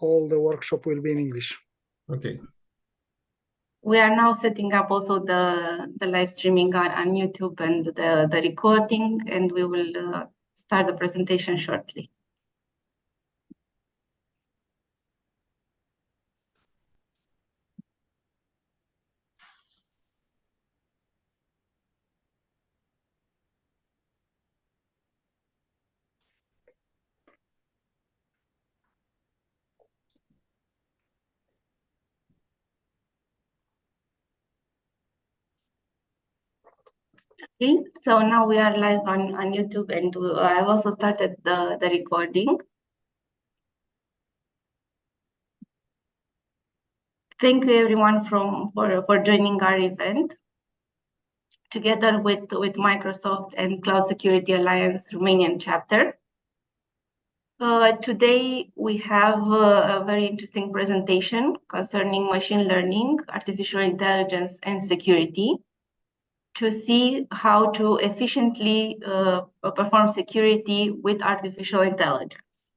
all the workshop will be in English. Okay. We are now setting up also the live streaming on YouTube and the recording, and we will start the presentation shortly. Okay, so now we are live on YouTube, and I've also started the recording. Thank you everyone for joining our event. Together with Microsoft and Cloud Security Alliance Romanian chapter. Today we have a very interesting presentation concerning machine learning, artificial intelligence, and security to see how to efficiently perform security with artificial intelligence.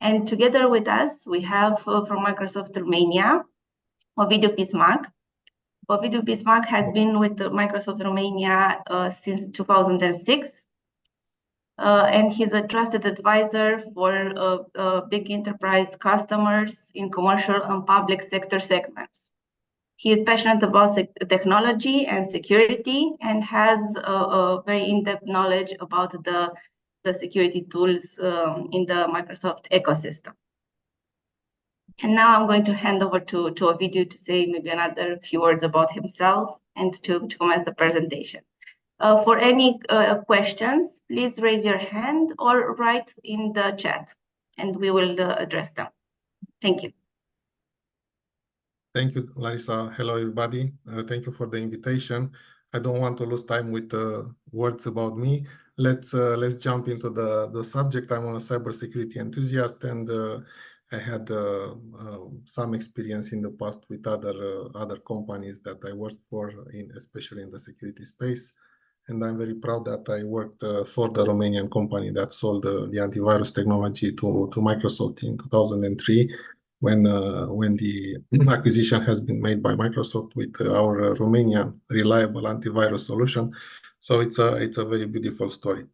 And together with us, we have from Microsoft Romania, Ovidiu Pismac. Ovidiu Pismac has been with Microsoft Romania since 2006. And he's a trusted advisor for big enterprise customers in commercial and public sector segments. He is passionate about technology and security and has a very in-depth knowledge about the security tools in the Microsoft ecosystem. And now I'm going to hand over to Ovidiu to say maybe another few words about himself and to commence the presentation. For any questions, please raise your hand or write in the chat, and we will address them. Thank you. Thank you, Larissa. Hello, everybody. Thank you for the invitation. I don't want to lose time with words about me. Let's jump into the subject. I'm a cybersecurity enthusiast, and I had some experience in the past with other companies that I worked for, especially in the security space. And I'm very proud that I worked for the Romanian company that sold the antivirus technology to Microsoft in 2003, when the acquisition has been made by Microsoft with our Romanian reliable antivirus solution. So it's a very beautiful story.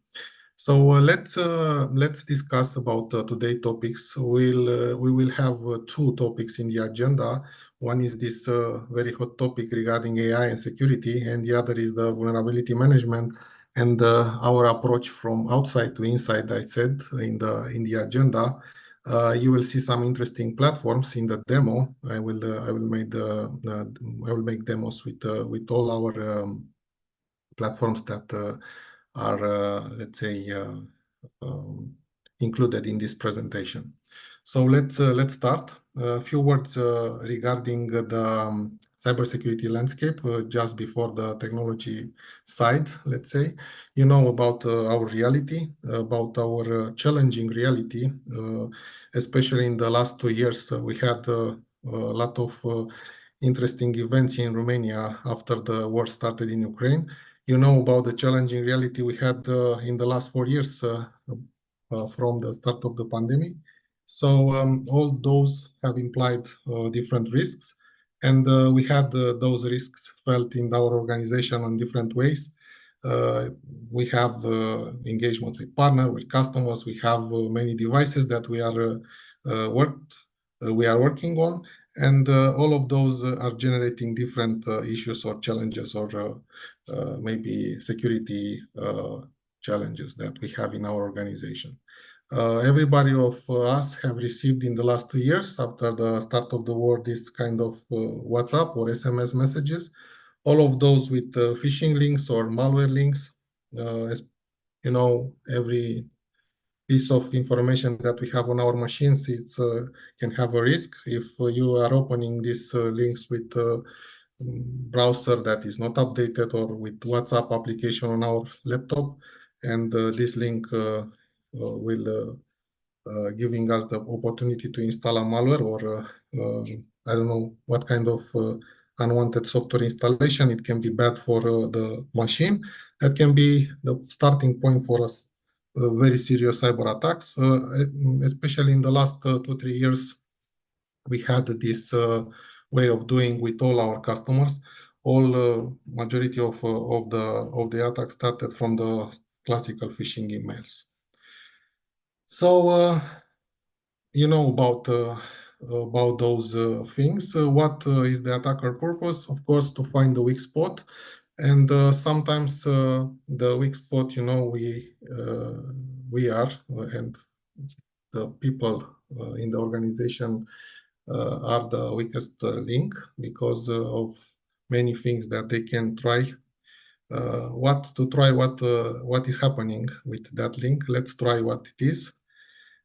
So let's discuss about today's topics. We will have two topics in the agenda. One is this very hot topic regarding AI and security, and the other is the vulnerability management and our approach from outside to inside. I said in the agenda. You will see some interesting platforms in the demo. I will make demos with all our platforms that are let's say included in this presentation. So let's start. A few words regarding the cybersecurity landscape just before the technology side, let's say. You know about our reality, about our challenging reality. Especially in the last 2 years, we had a lot of interesting events in Romania after the war started in Ukraine. You know about the challenging reality we had in the last 4 years from the start of the pandemic. So all those have implied different risks, and we had those risks felt in our organization in different ways. We have engagement with partners, with customers. We have many devices that we are working on, and all of those are generating different issues or challenges or maybe security challenges that we have in our organization. Everybody of us have received in the last 2 years after the start of the war this kind of WhatsApp or SMS messages. All of those with phishing links or malware links. You know, every piece of information that we have on our machines can have a risk if you are opening these links with browser that is not updated or with WhatsApp application on our laptop, and this link will giving us the opportunity to install a malware or I don't know what kind of unwanted software installation. It can be bad for the machine. That can be the starting point for us very serious cyber attacks, especially in the last 2-3 years. We had this way of doing with all our customers. Majority of the attacks started from the classical phishing emails. So you know about those things. What is the attacker purpose? Of course, to find the weak spot. And sometimes the weak spot, you know, we are, and the people in the organization are the weakest link because of many things that they can try. What is happening with that link? Let's try what it is.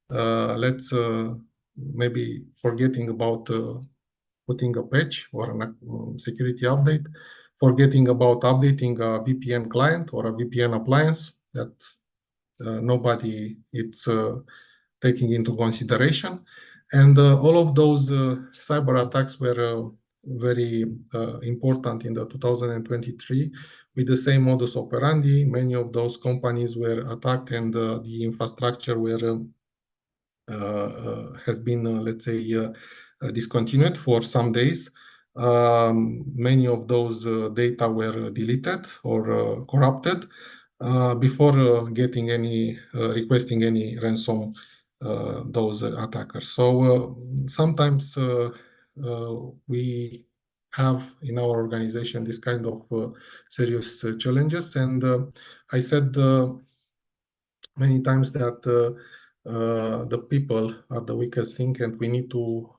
Let's maybe forgetting about putting a patch or a security update, forgetting about updating a VPN client or a VPN appliance that nobody is taking into consideration. And all of those cyber attacks were very important in the 2023 with the same modus operandi. Many of those companies were attacked and the infrastructure had been, let's say, discontinued for some days. Many of those data were deleted or corrupted before getting any requesting any ransom those attackers. So sometimes we have in our organization this kind of serious challenges, and I said many times that the people are the weakest link, and we need to,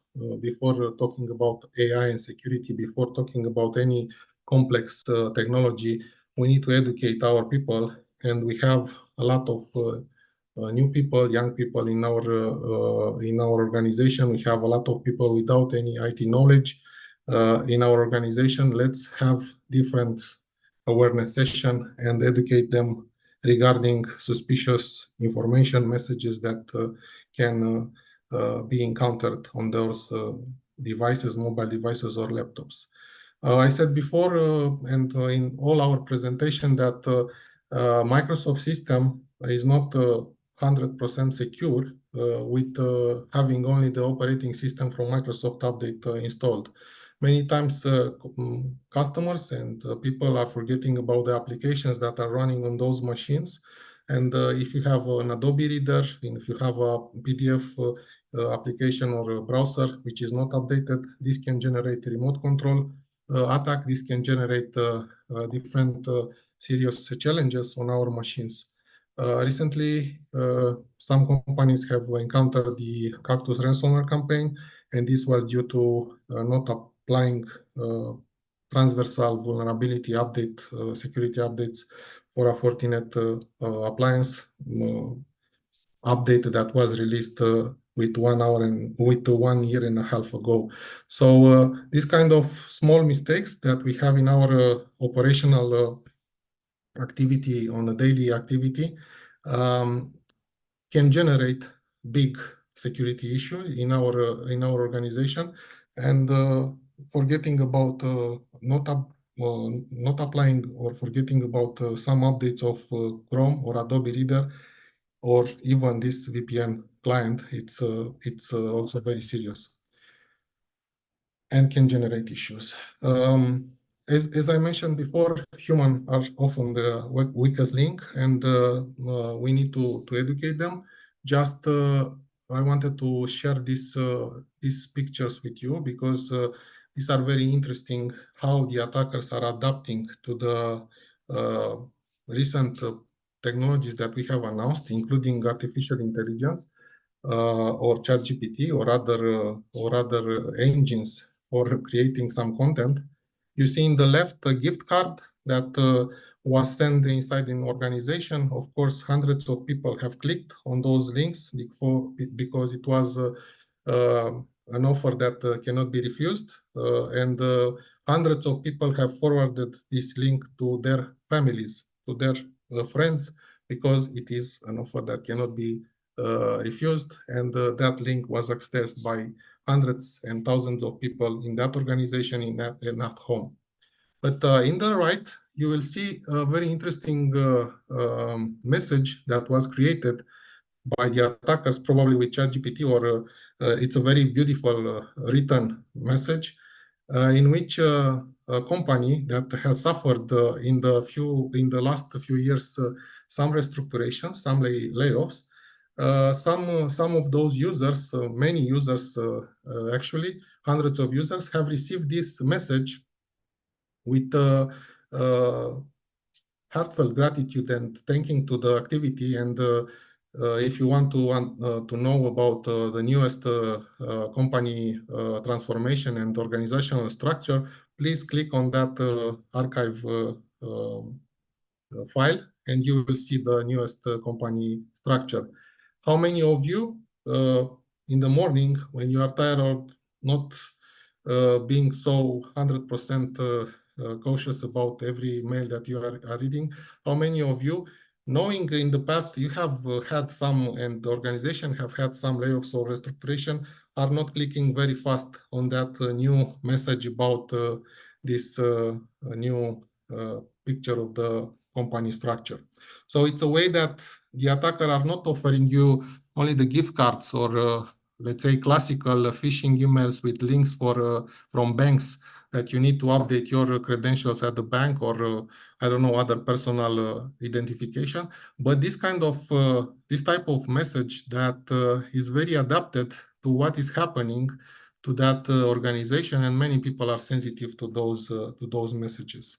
before talking about AI and security, before talking about any complex technology, we need to educate our people, and we have a lot of new people, young people in our organization. We have a lot of people without any IT knowledge in our organization. Let's have different awareness session and educate them regarding suspicious information messages that can be encountered on those devices, mobile devices or laptops. I said before and in all our presentation that Microsoft system is not 100% secure with having only the operating system from Microsoft Update installed. Many times customers and people are forgetting about the applications that are running on those machines. And if you have an Adobe Reader, and if you have a PDF application or a browser which is not updated, this can generate remote control attack. This can generate different serious challenges on our machines. Recently, some companies have encountered the Cactus ransomware campaign, and this was due to not applying transversal vulnerability update, security updates for a Fortinet appliance update that was released with 1 year and a half ago. So these kind of small mistakes that we have in our operational activity, on a daily activity, can generate big security issue in our organization. And forgetting about not applying or forgetting about some updates of Chrome or Adobe Reader or even this VPN client, it's also very serious and can generate issues. As I mentioned before, humans are often the weakest link, and we need to educate them. Just I wanted to share these pictures with you because these are very interesting how the attackers are adapting to the recent technologies that we have announced, including artificial intelligence or ChatGPT or other engines for creating some content. You see in the left a gift card that was sent inside an organization. Of course, hundreds of people have clicked on those links because it was an offer that cannot be refused. And hundreds of people have forwarded this link to their families, to their friends, because it is an offer that cannot be refused. And that link was accessed by hundreds and thousands of people in that organization and at home. But in the right, you will see a very interesting message that was created by the attackers, probably with ChatGPT, or it's a very beautiful written message in which a company that has suffered in the last few years some restructuration, some layoffs. Some of those users, many users actually, hundreds of users have received this message with heartfelt gratitude and thanking to the activity. And if you want to know about the newest company transformation and organizational structure, please click on that archive file, and you will see the newest company structure. How many of you in the morning, when you are tired of not being so 100% cautious about every mail that you are reading, how many of you, knowing in the past you have had some, and the organization have had some layoffs or restructuration, are not clicking very fast on that new message about this new picture of the company structure? So it's a way that the attacker are not offering you only the gift cards or let's say classical phishing emails with links from banks that you need to update your credentials at the bank, or I don't know, other personal identification. But this kind of this type of message that is very adapted to what is happening to that organization, and many people are sensitive to those messages.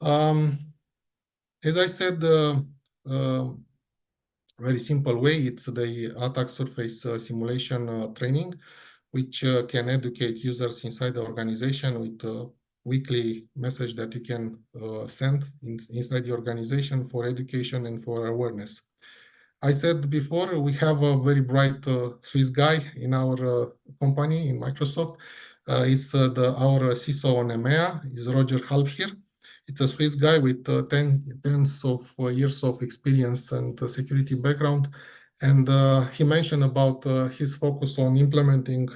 As I said, very simple way, it's the attack surface simulation training, which can educate users inside the organization with a weekly message that you can send inside the organization for education and for awareness. I said before, we have a very bright Swiss guy in our company, in Microsoft. It's our CISO on EMEA, is Roger Halbherr. It's a Swiss guy with tens of years of experience and security background. And he mentioned about his focus on implementing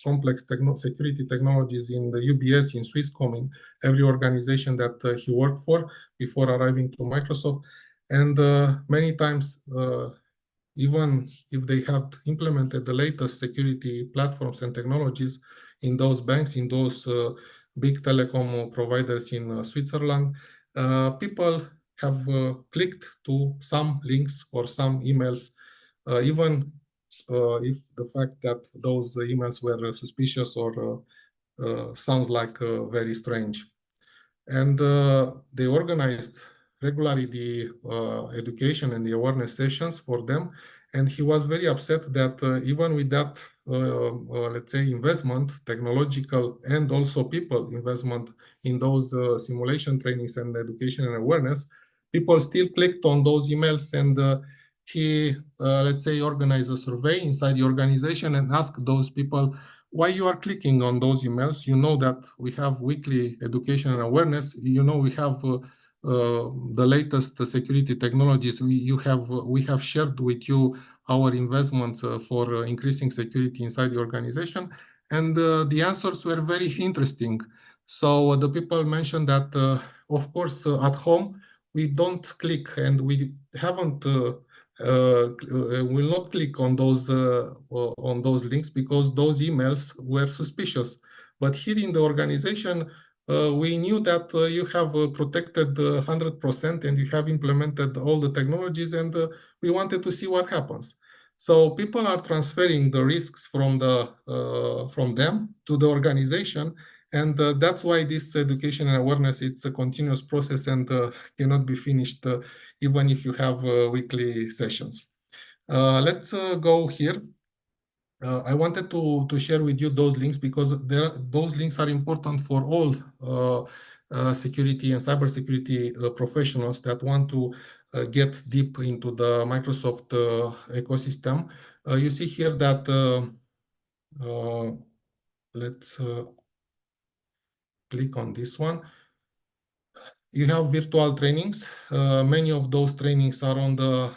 complex security technologies in the UBS, in Swisscom, in every organization that he worked for before arriving to Microsoft. And many times, even if they have implemented the latest security platforms and technologies in those banks, in those big telecom providers in Switzerland, people have clicked to some links or some emails, even if the fact that those emails were suspicious or sounds like very strange. And they organized regularly the education and the awareness sessions for them. And he was very upset that even with that, let's say, investment, technological and also people investment in those simulation trainings and education and awareness, people still clicked on those emails. And he, let's say, organized a survey inside the organization and asked those people why you are clicking on those emails. You know that we have weekly education and awareness. You know we have the latest security technologies. We have shared with you our investments for increasing security inside the organization, and the answers were very interesting. So the people mentioned that, of course, at home we don't click, and we haven't. Will not click on those links because those emails were suspicious. But here in the organization, we knew that you have protected 100% and you have implemented all the technologies, and we wanted to see what happens. So people are transferring the risks from them to the organization, and that's why this education and awareness, it's a continuous process and cannot be finished even if you have weekly sessions. Let's go here. I wanted to share with you those links because those links are important for all security and cybersecurity professionals that want to get deep into the Microsoft ecosystem. You see here that let's click on this one. You have virtual trainings. Many of those trainings are on the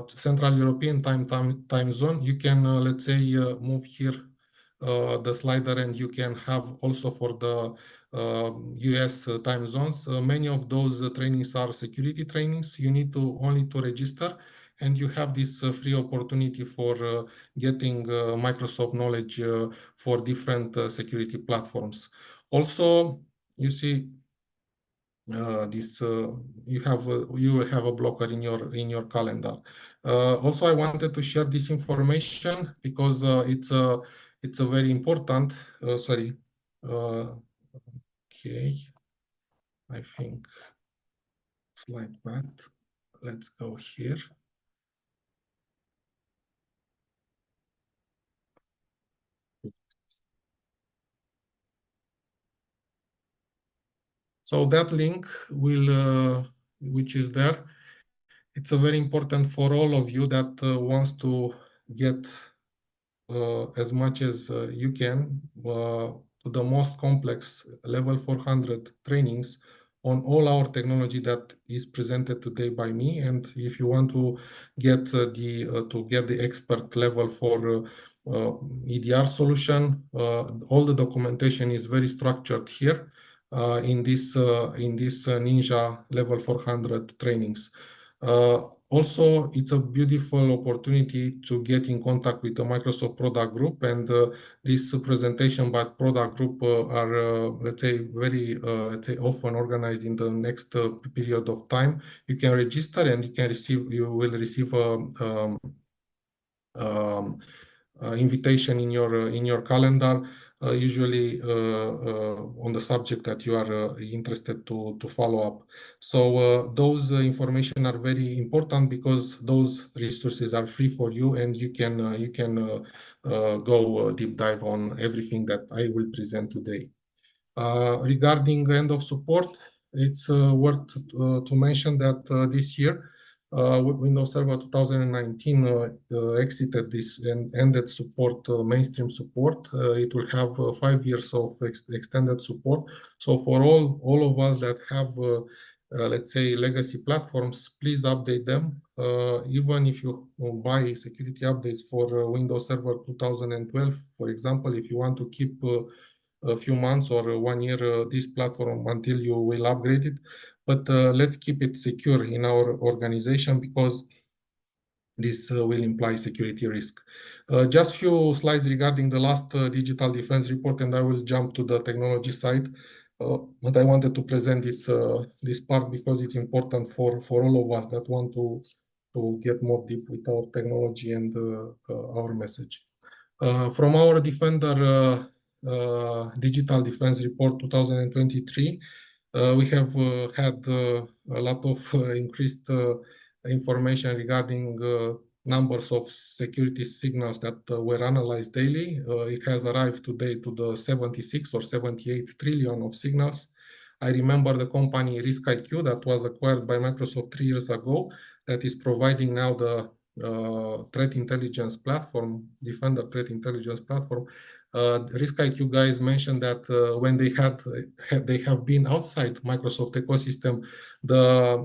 Central European time zone. You can, let's say, move here the slider, and you can have also for the US time zones. Many of those trainings are security trainings. You need to only to register, and you have this free opportunity for getting Microsoft knowledge for different security platforms. Also, you see you will have a blocker in your calendar. Also, I wanted to share this information because it's a very important. Sorry. Okay. I think slide back. Let's go here. So that link will, which is there, it's a very important for all of you that wants to get as much as you can to the most complex level 400 trainings on all our technology that is presented today by me. And if you want to get the expert level for EDR solution, all the documentation is very structured here in this Ninja level 400 trainings. Also, it's a beautiful opportunity to get in contact with the Microsoft Product Group, and this presentation by Product Group are, let's say, very, let's say, often organized in the next period of time. You can register, and you will receive invitation in your calendar, usually on the subject that you are interested to follow up. So those information are very important because those resources are free for you, and you can go deep dive on everything that I will present today. Regarding end of support, it's worth to mention that this year Windows Server 2019 exited this and ended support, mainstream support. It will have 5 years of extended support. So for all of us that have, let's say, legacy platforms, please update them. Even if you buy security updates for Windows Server 2012, for example, if you want to keep a few months or 1 year this platform until you will upgrade it. But let's keep it secure in our organization because this will imply security risk. Just few slides regarding the last digital defense report, and I will jump to the technology side. But I wanted to present this part because it's important for all of us that want to get more deep with our technology and our message. From our Defender Digital Defense Report 2023, we have had a lot of increased information regarding numbers of security signals that were analyzed daily. It has arrived today to the 76 or 78 trillion of signals. I remember the company RiskIQ that was acquired by Microsoft 3 years ago that is providing now the threat intelligence platform, Defender Threat Intelligence Platform. RiskIQ guys mentioned that when they have been outside Microsoft ecosystem, the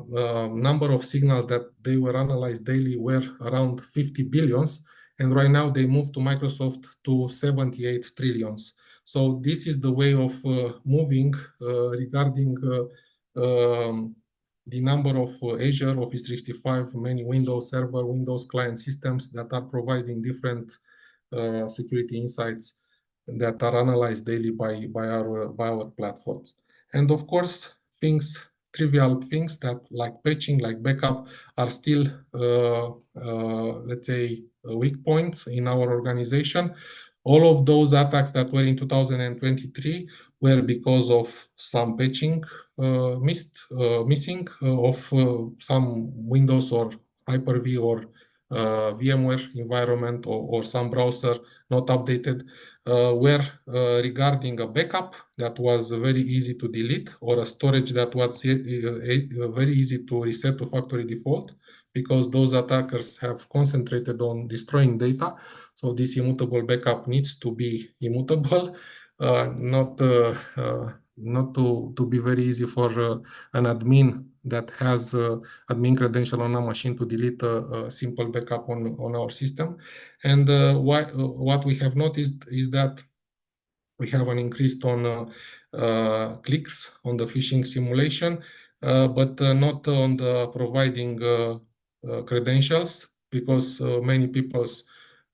number of signals that they were analyzed daily were around 50 billions, and right now they moved to Microsoft to 78 trillions. So this is the way of moving regarding the number of Azure, Office 365, many Windows Server, Windows client systems that are providing different security insights that are analyzed daily by our platforms. And of course, trivial things that like patching, like backup, are still, let's say, weak points in our organization. All of those attacks that were in 2023 were because of some patching missing of some Windows or Hyper-V or VMware environment or some browser not updated, where regarding a backup that was very easy to delete or a storage that was very easy to reset to factory default, because those attackers have concentrated on destroying data. So this immutable backup needs to be immutable, not not to be very easy for an admin that has admin credential on a machine to delete a simple backup on our system. And what we have noticed is that we have an increase on clicks on the phishing simulation, but not on the providing credentials, because many people's,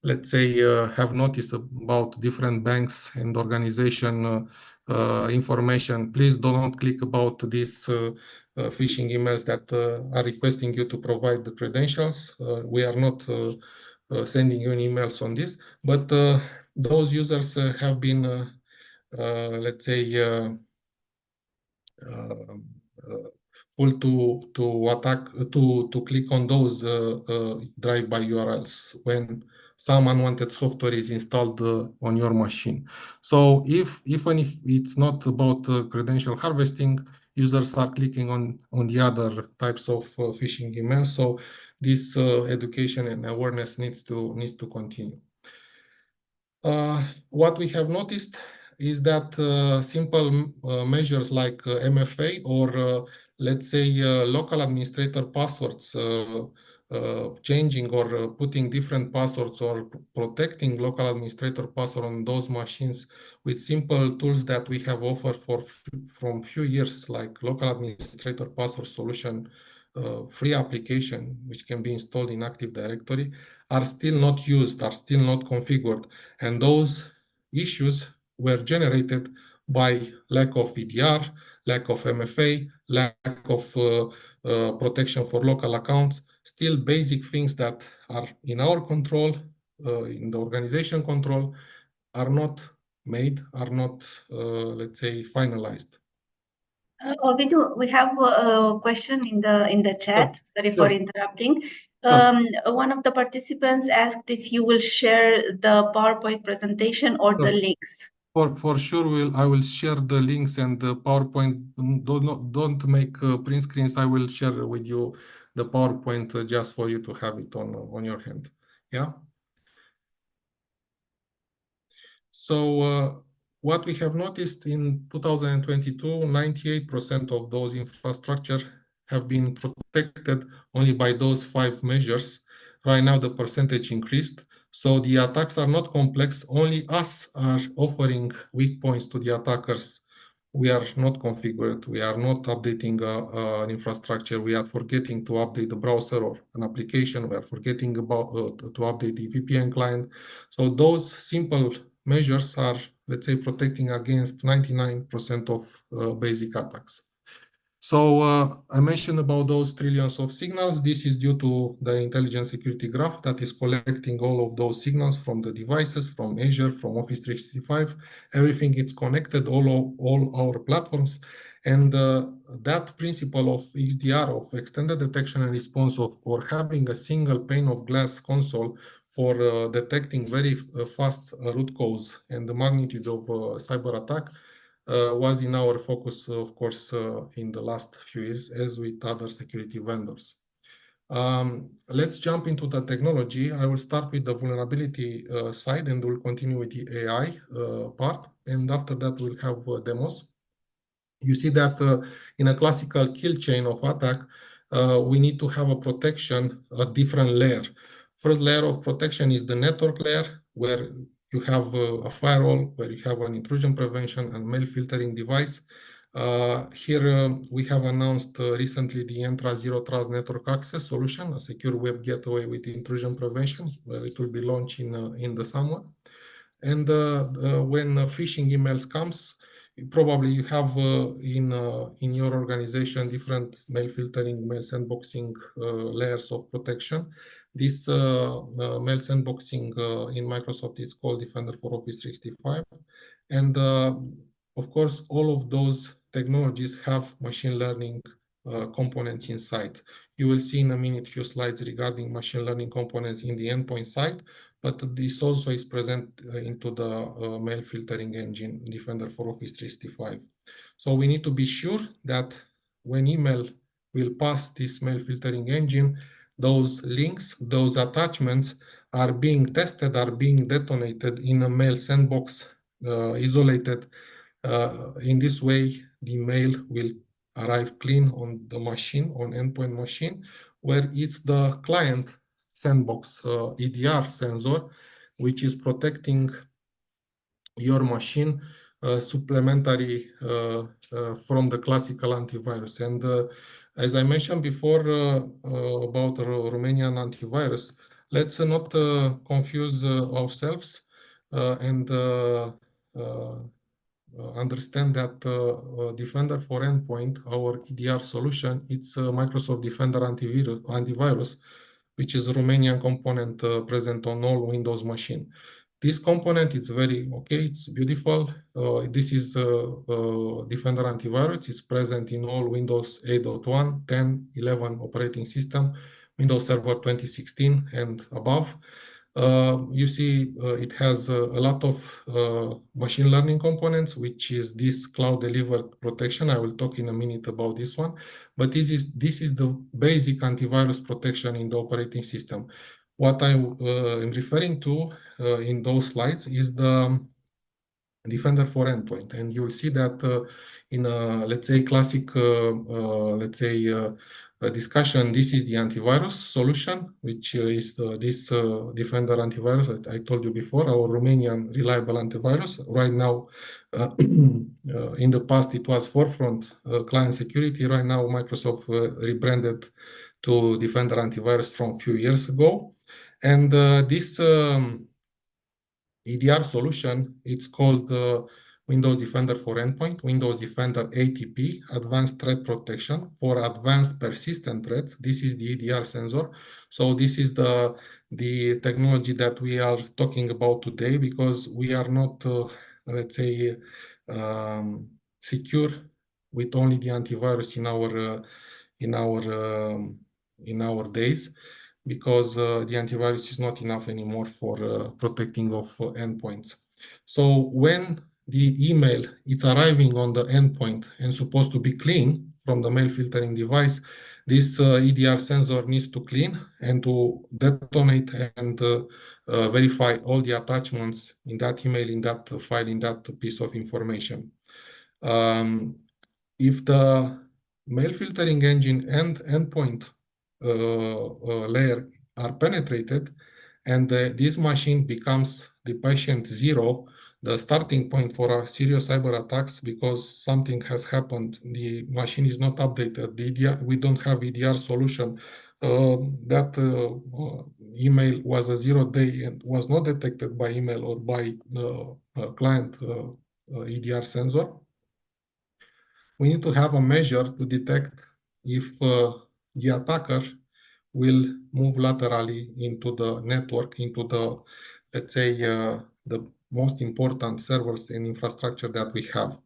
let's say, have noticed about different banks and organization information. Please do not click about these phishing emails that are requesting you to provide the credentials. We are not sending you emails on this, but those users have been, let's say, full to attack, to click on those drive-by URLs when some unwanted software is installed on your machine. So even if it's not about credential harvesting, users are clicking on the other types of phishing emails. So this education and awareness needs to continue. What we have noticed is that simple measures like MFA or let's say local administrator passwords, changing or putting different passwords or protecting local administrator password on those machines with simple tools that we have offered from few years, like local administrator password solution, free application which can be installed in Active Directory, are still not used, are still not configured. And those issues were generated by lack of EDR, lack of MFA, lack of protection for local accounts, still basic things that are in our control, in the organization control, are not made, are not, let's say, finalized. Ovidiu, we have a question in the chat. Sure. Sorry Sure. for interrupting. Sure. One of the participants asked if you will share the PowerPoint presentation or the links. For sure, I will share the links and the PowerPoint. Don't make print screens. I will share with you the PowerPoint just for you to have it on your hand. Yeah. So what we have noticed in 2022, 98% of those infrastructure have been protected only by those 5 measures. Right now, the percentage increased. So the attacks are not complex. Only us are offering weak points to the attackers. We are not configured. We are not updating an infrastructure. We are forgetting to update the browser or an application. We are forgetting about to update the VPN client. So those simple measures are, let's say, protecting against 99% of basic attacks. So I mentioned about those trillions of signals. This is due to the intelligent security graph that is collecting all of those signals from the devices, from Azure, from Office 365. Everything is connected, all our platforms. And that principle of XDR, of extended detection and response, or having a single pane of glass console for detecting very fast root cause and the magnitude of cyber attack, was in our focus, of course, in the last few years, as with other security vendors. Let's jump into the technology. I will start with the vulnerability side, and we'll continue with the AI part. And after that, we'll have demos. You see that in a classical kill chain of attack, we need to have a protection, a different layer. First layer of protection is the network layer, where you have a firewall, where you have an intrusion prevention and mail filtering device. Here we have announced recently the Entra Zero Trust Network Access solution, a secure web gateway with intrusion prevention. It will be launched in the summer. And when phishing emails comes, probably you have in your organization different mail filtering, mail sandboxing layers of protection. This mail sandboxing in Microsoft is called Defender for Office 365. And of course, all of those technologies have machine learning components inside. You will see in a minute few slides regarding machine learning components in the endpoint side, but this also is present into the mail filtering engine, Defender for Office 365. So we need to be sure that when email will pass this mail filtering engine, those links, those attachments are being tested, are being detonated in a mail sandbox, isolated In this way, the mail will arrive clean on the machine, on endpoint machine, where it's the client sandbox EDR sensor, which is protecting your machine supplementary from the classical antivirus. And as I mentioned before about Romanian antivirus, let's not confuse ourselves and understand that Defender for Endpoint, our EDR solution, it's Microsoft Defender antivirus, which is a Romanian component present on all Windows machine. This component is very okay, it's beautiful. This is Defender antivirus. It's present in all Windows 8.1, 10, 11 operating system, Windows Server 2016 and above. You see it has a lot of machine learning components, which is this cloud delivered protection. I will talk in a minute about this one, but this is the basic antivirus protection in the operating system. What I am referring to in those slides is the Defender for Endpoint, and you'll see that in a, let's say, classic, discussion, this is the antivirus solution, which is this Defender antivirus that I told you before, our Romanian reliable antivirus. Right now, in the past, it was Forefront Client Security. Right now, Microsoft rebranded to Defender antivirus from a few years ago. And this EDR solution, it's called Windows Defender for Endpoint, Windows Defender ATP, Advanced Threat Protection for Advanced Persistent Threats. This is the EDR sensor. So this is the technology that we are talking about today, because we are not, let's say, secure with only the antivirus in our days, because the antivirus is not enough anymore for protecting of endpoints. So when the email is arriving on the endpoint and supposed to be clean from the mail filtering device, this EDR sensor needs to clean and to detonate and verify all the attachments in that email, in that file, in that piece of information. If the mail filtering engine and endpoint layer are penetrated, and this machine becomes the patient zero, the starting point for a serious cyber attacks, because something has happened, the machine is not updated, we don't have EDR solution, that email was a 0 day and was not detected by email or by the client EDR sensor. We need to have a measure to detect if the attacker will move laterally into the network, into the, let's say, the most important servers and infrastructure that we have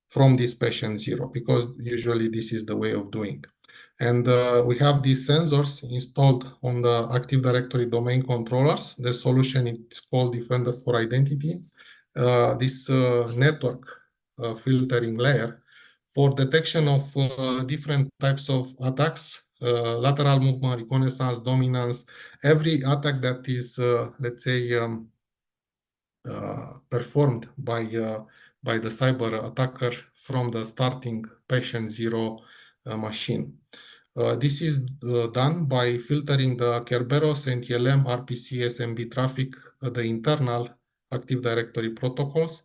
from this patient zero, because usually this is the way of doing. And we have these sensors installed on the Active Directory domain controllers. The solution is called Defender for Identity. This network filtering layer for detection of different types of attacks, lateral movement, reconnaissance, dominance, every attack that is, let's say, performed by the cyber attacker from the starting patient zero machine. This is done by filtering the Kerberos, NTLM, RPC, SMB traffic, the internal Active Directory protocols,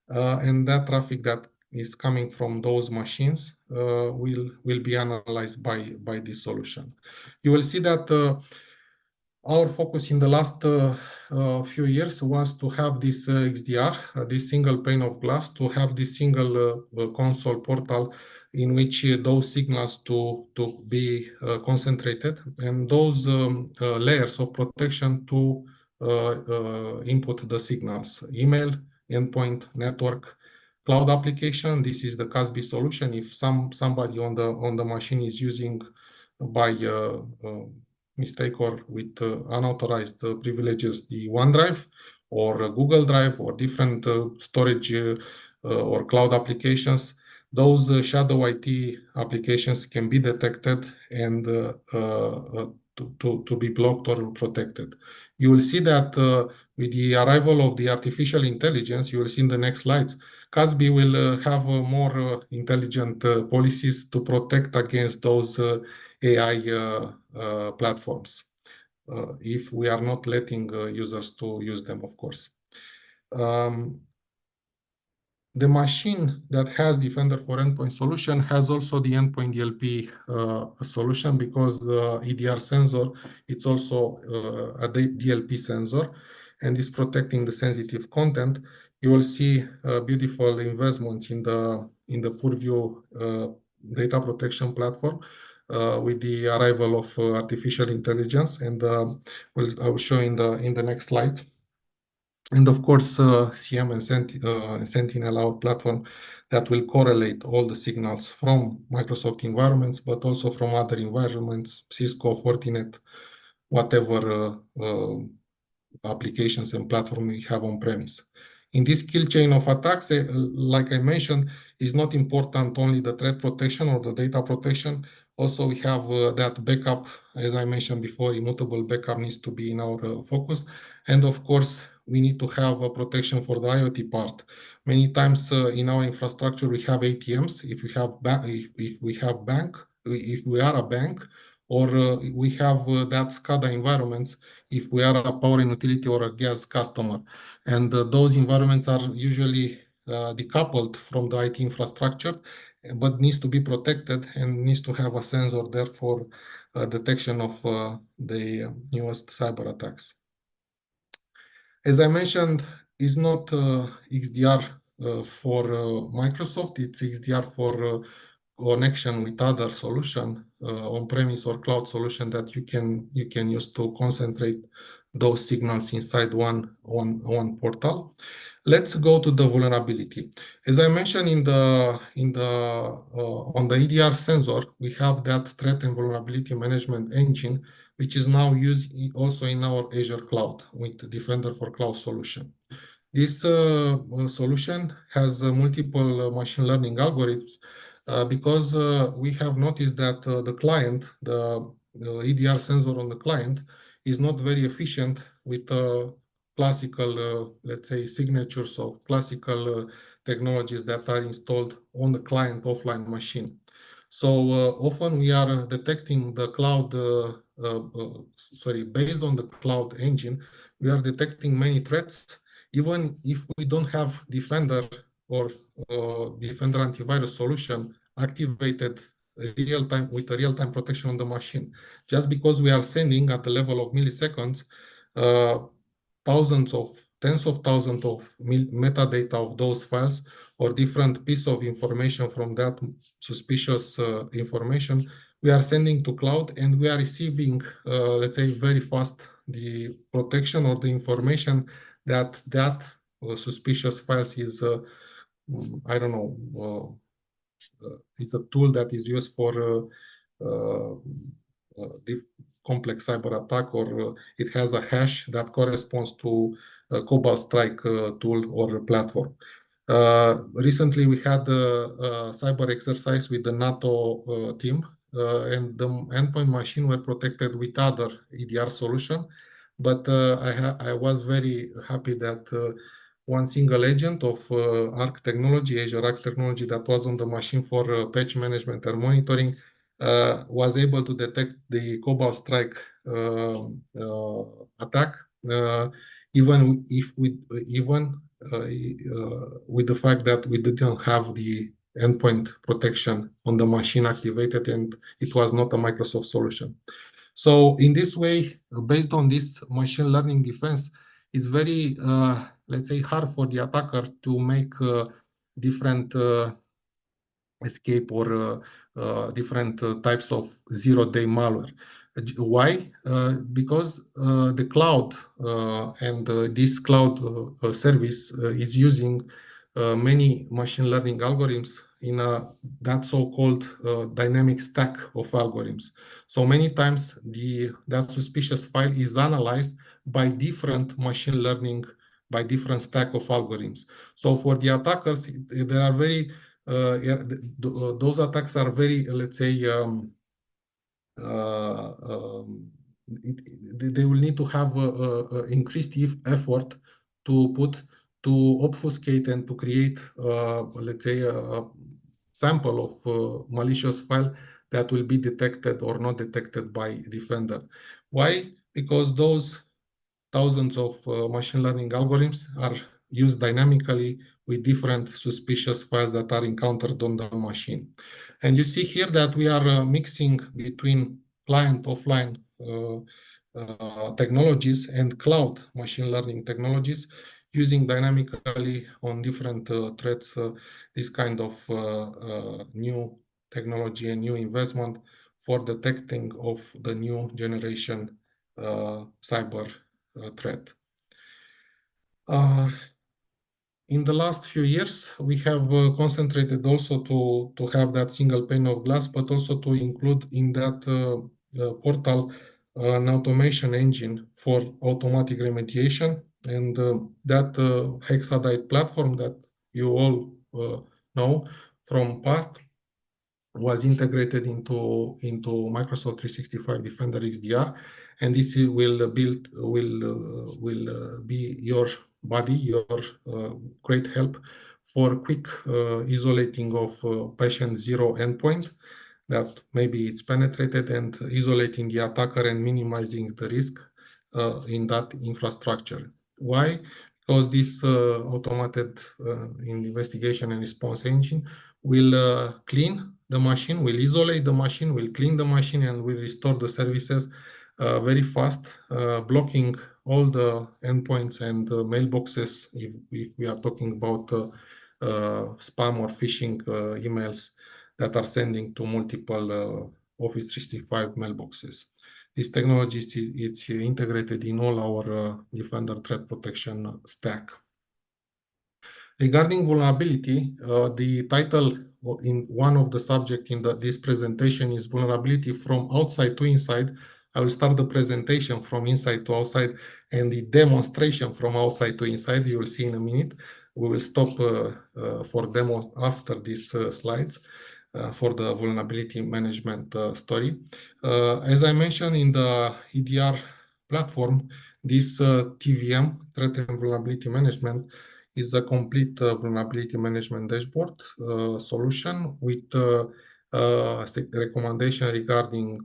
and that traffic that is coming from those machines will be analyzed by this solution. You will see that our focus in the last few years was to have this XDR, this single pane of glass, to have this single console portal in which those signals to be concentrated, and those layers of protection to input the signals: email, endpoint, network, cloud application. This is the CASB solution. If somebody on the machine is using by mistake or with unauthorized privileges the OneDrive or Google Drive or different storage or cloud applications, those shadow IT applications can be detected and to be blocked or protected. You will see that with the arrival of the artificial intelligence, you will see in the next slides, CASB will have more intelligent policies to protect against those AI platforms, if we are not letting users to use them, of course. The machine that has Defender for Endpoint solution has also the Endpoint DLP solution, because the EDR sensor, it's also a DLP sensor and is protecting the sensitive content. You will see beautiful investments in the Purview data protection platform with the arrival of artificial intelligence, and I will show in the next slide. And of course, CM and Sentinel, our platform that will correlate all the signals from Microsoft environments, but also from other environments, Cisco, Fortinet, whatever applications and platform we have on premise. In this kill chain of attacks, like I mentioned, is not important only the threat protection or the data protection. Also, we have that backup, as I mentioned before, immutable backup needs to be in our focus. And of course, we need to have a protection for the IoT part. Many times in our infrastructure, we have ATMs. If we are a bank, or we have that SCADA environments, if we are a power and utility or a gas customer. And those environments are usually decoupled from the IT infrastructure, but needs to be protected and needs to have a sensor there for detection of the newest cyber attacks. As I mentioned, it's not XDR for Microsoft, it's XDR for connection with other solution, on-premise or cloud solution that you can use to concentrate those signals inside one portal. Let's go to the vulnerability. As I mentioned on the EDR sensor, we have that threat and vulnerability management engine, which is now used also in our Azure cloud with Defender for Cloud solution. This solution has multiple machine learning algorithms because we have noticed that the EDR sensor on the client is not very efficient with classical, let's say, signatures of classical technologies that are installed on the client offline machine. So often we are detecting the cloud, based on the cloud engine, we are detecting many threats, even if we don't have Defender or Defender antivirus solution activated real-time with a real-time protection on the machine. Just because we are sending at the level of milliseconds, tens of thousands of metadata of those files or different piece of information from that suspicious information, we are sending to cloud, and we are receiving, let's say, very fast the protection or the information that suspicious files is, I don't know, it's a tool that is used for complex cyber attack, or it has a hash that corresponds to a Cobalt Strike tool or platform. Recently, we had a cyber exercise with the NATO team, and the endpoint machine were protected with other EDR solution. But I was very happy that one single agent of Arc technology, Azure Arc technology, that was on the machine for patch management and monitoring, was able to detect the Cobalt Strike attack, even with the fact that we didn't have the endpoint protection on the machine activated, and it was not a Microsoft solution. So in this way, based on this machine learning defense, it's very, let's say, hard for the attacker to make different escape or different types of zero-day malware. Why? Because the cloud and this cloud service is using many machine learning algorithms in that so-called dynamic stack of algorithms. So many times that suspicious file is analyzed by different machine learning, by different stack of algorithms. So for the attackers, there are very those attacks are very, let's say, they will need to have increased effort to put to obfuscate and to create, let's say, a sample of malicious file that will be detected or not detected by Defender. Why? Because those thousands of machine learning algorithms are used dynamically with different suspicious files that are encountered on the machine. And you see here that we are mixing between client offline technologies and cloud machine learning technologies, using dynamically on different threats this kind of new technology and new investment for detecting of the new generation cyber threat. In the last few years, we have concentrated also to have that single pane of glass, but also to include in that portal an automation engine for automatic remediation. And that Hexadite platform that you all know from past was integrated into Microsoft 365 Defender XDR, and this will be your buddy, your great help for quick isolating of patient zero endpoint that maybe it's penetrated, and isolating the attacker and minimizing the risk in that infrastructure. Why? Because this automated investigation and response engine will clean the machine, will isolate the machine, will clean the machine, and will restore the services very fast, blocking all the endpoints and mailboxes if we are talking about spam or phishing emails that are sending to multiple Office 365 mailboxes. This technology is integrated in all our Defender threat protection stack. Regarding vulnerability, the title in one of the subjects in this presentation is vulnerability from outside to inside. I will start the presentation from inside to outside and the demonstration from outside to inside. You will see in a minute. We will stop for demos after these slides for the vulnerability management story. As I mentioned in the EDR platform, this TVM, Threat and Vulnerability Management, is a complete vulnerability management dashboard solution with recommendation regarding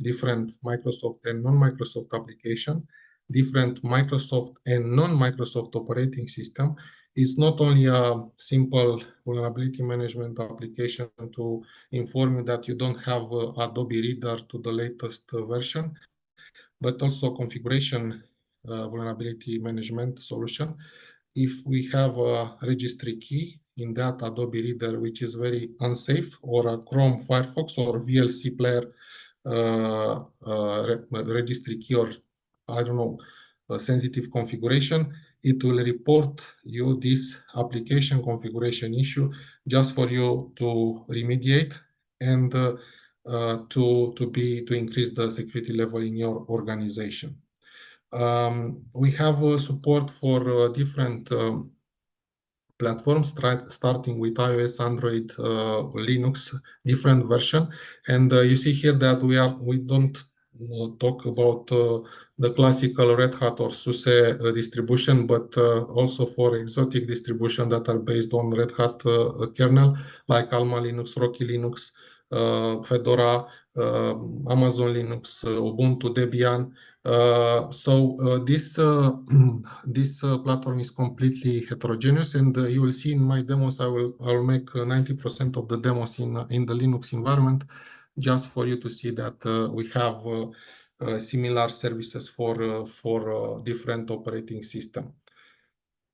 different Microsoft and non-Microsoft application, different Microsoft and non-Microsoft operating system. It's not only a simple vulnerability management application to inform you that you don't have Adobe Reader to the latest version, but also configuration vulnerability management solution. If we have a registry key in that Adobe Reader, which is very unsafe, or a Chrome, Firefox, or VLC player registry key, or I don't know, a sensitive configuration, it will report you this application configuration issue just for you to remediate and to increase the security level in your organization. We have support for different platforms, starting with iOS, Android, Linux, different version. And you see here that we don't talk about the classical Red Hat or SUSE distribution, but also for exotic distribution that are based on Red Hat kernel, like Alma Linux, Rocky Linux, Fedora, Amazon Linux, Ubuntu, Debian. This platform is completely heterogeneous, and you will see in my demos, I will make 90% of the demos in the Linux environment, just for you to see that we have similar services for different operating system.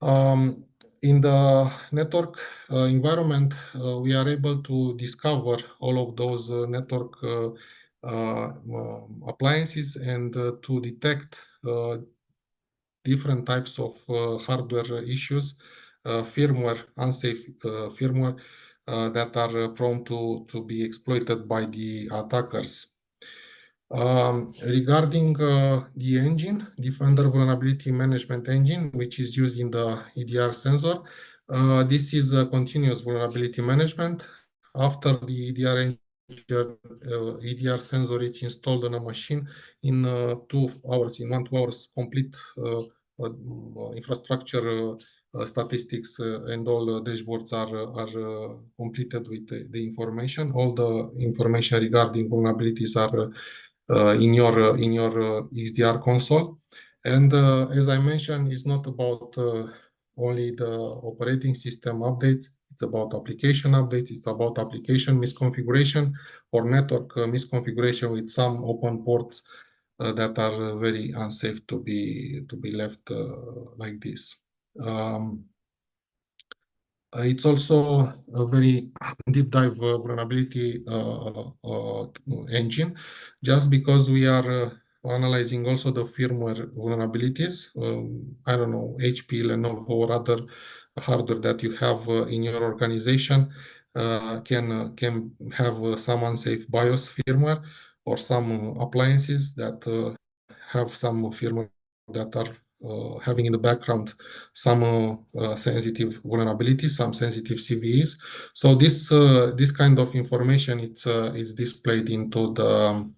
In the network environment, we are able to discover all of those network appliances and to detect different types of hardware issues, firmware, unsafe firmware that are prone to be exploited by the attackers. Regarding the engine, Defender Vulnerability Management Engine, which is used in the EDR sensor, this is a continuous vulnerability management. After the EDR sensor is installed on a machine, in 2 hours, in 1 to 2 hours, complete infrastructure statistics and all dashboards are completed with the information. All the information regarding vulnerabilities are in your XDR console. And as I mentioned, it's not about only the operating system updates. It's about application updates. It's about application misconfiguration or network misconfiguration with some open ports that are very unsafe to be left like this. It's also a very deep dive vulnerability engine, just because we are analyzing also the firmware vulnerabilities. I don't know, HP, Lenovo, or other hardware that you have in your organization can have some unsafe BIOS firmware, or some appliances that have some firmware that are having in the background some sensitive vulnerabilities, some sensitive CVEs. So this kind of information it's displayed into the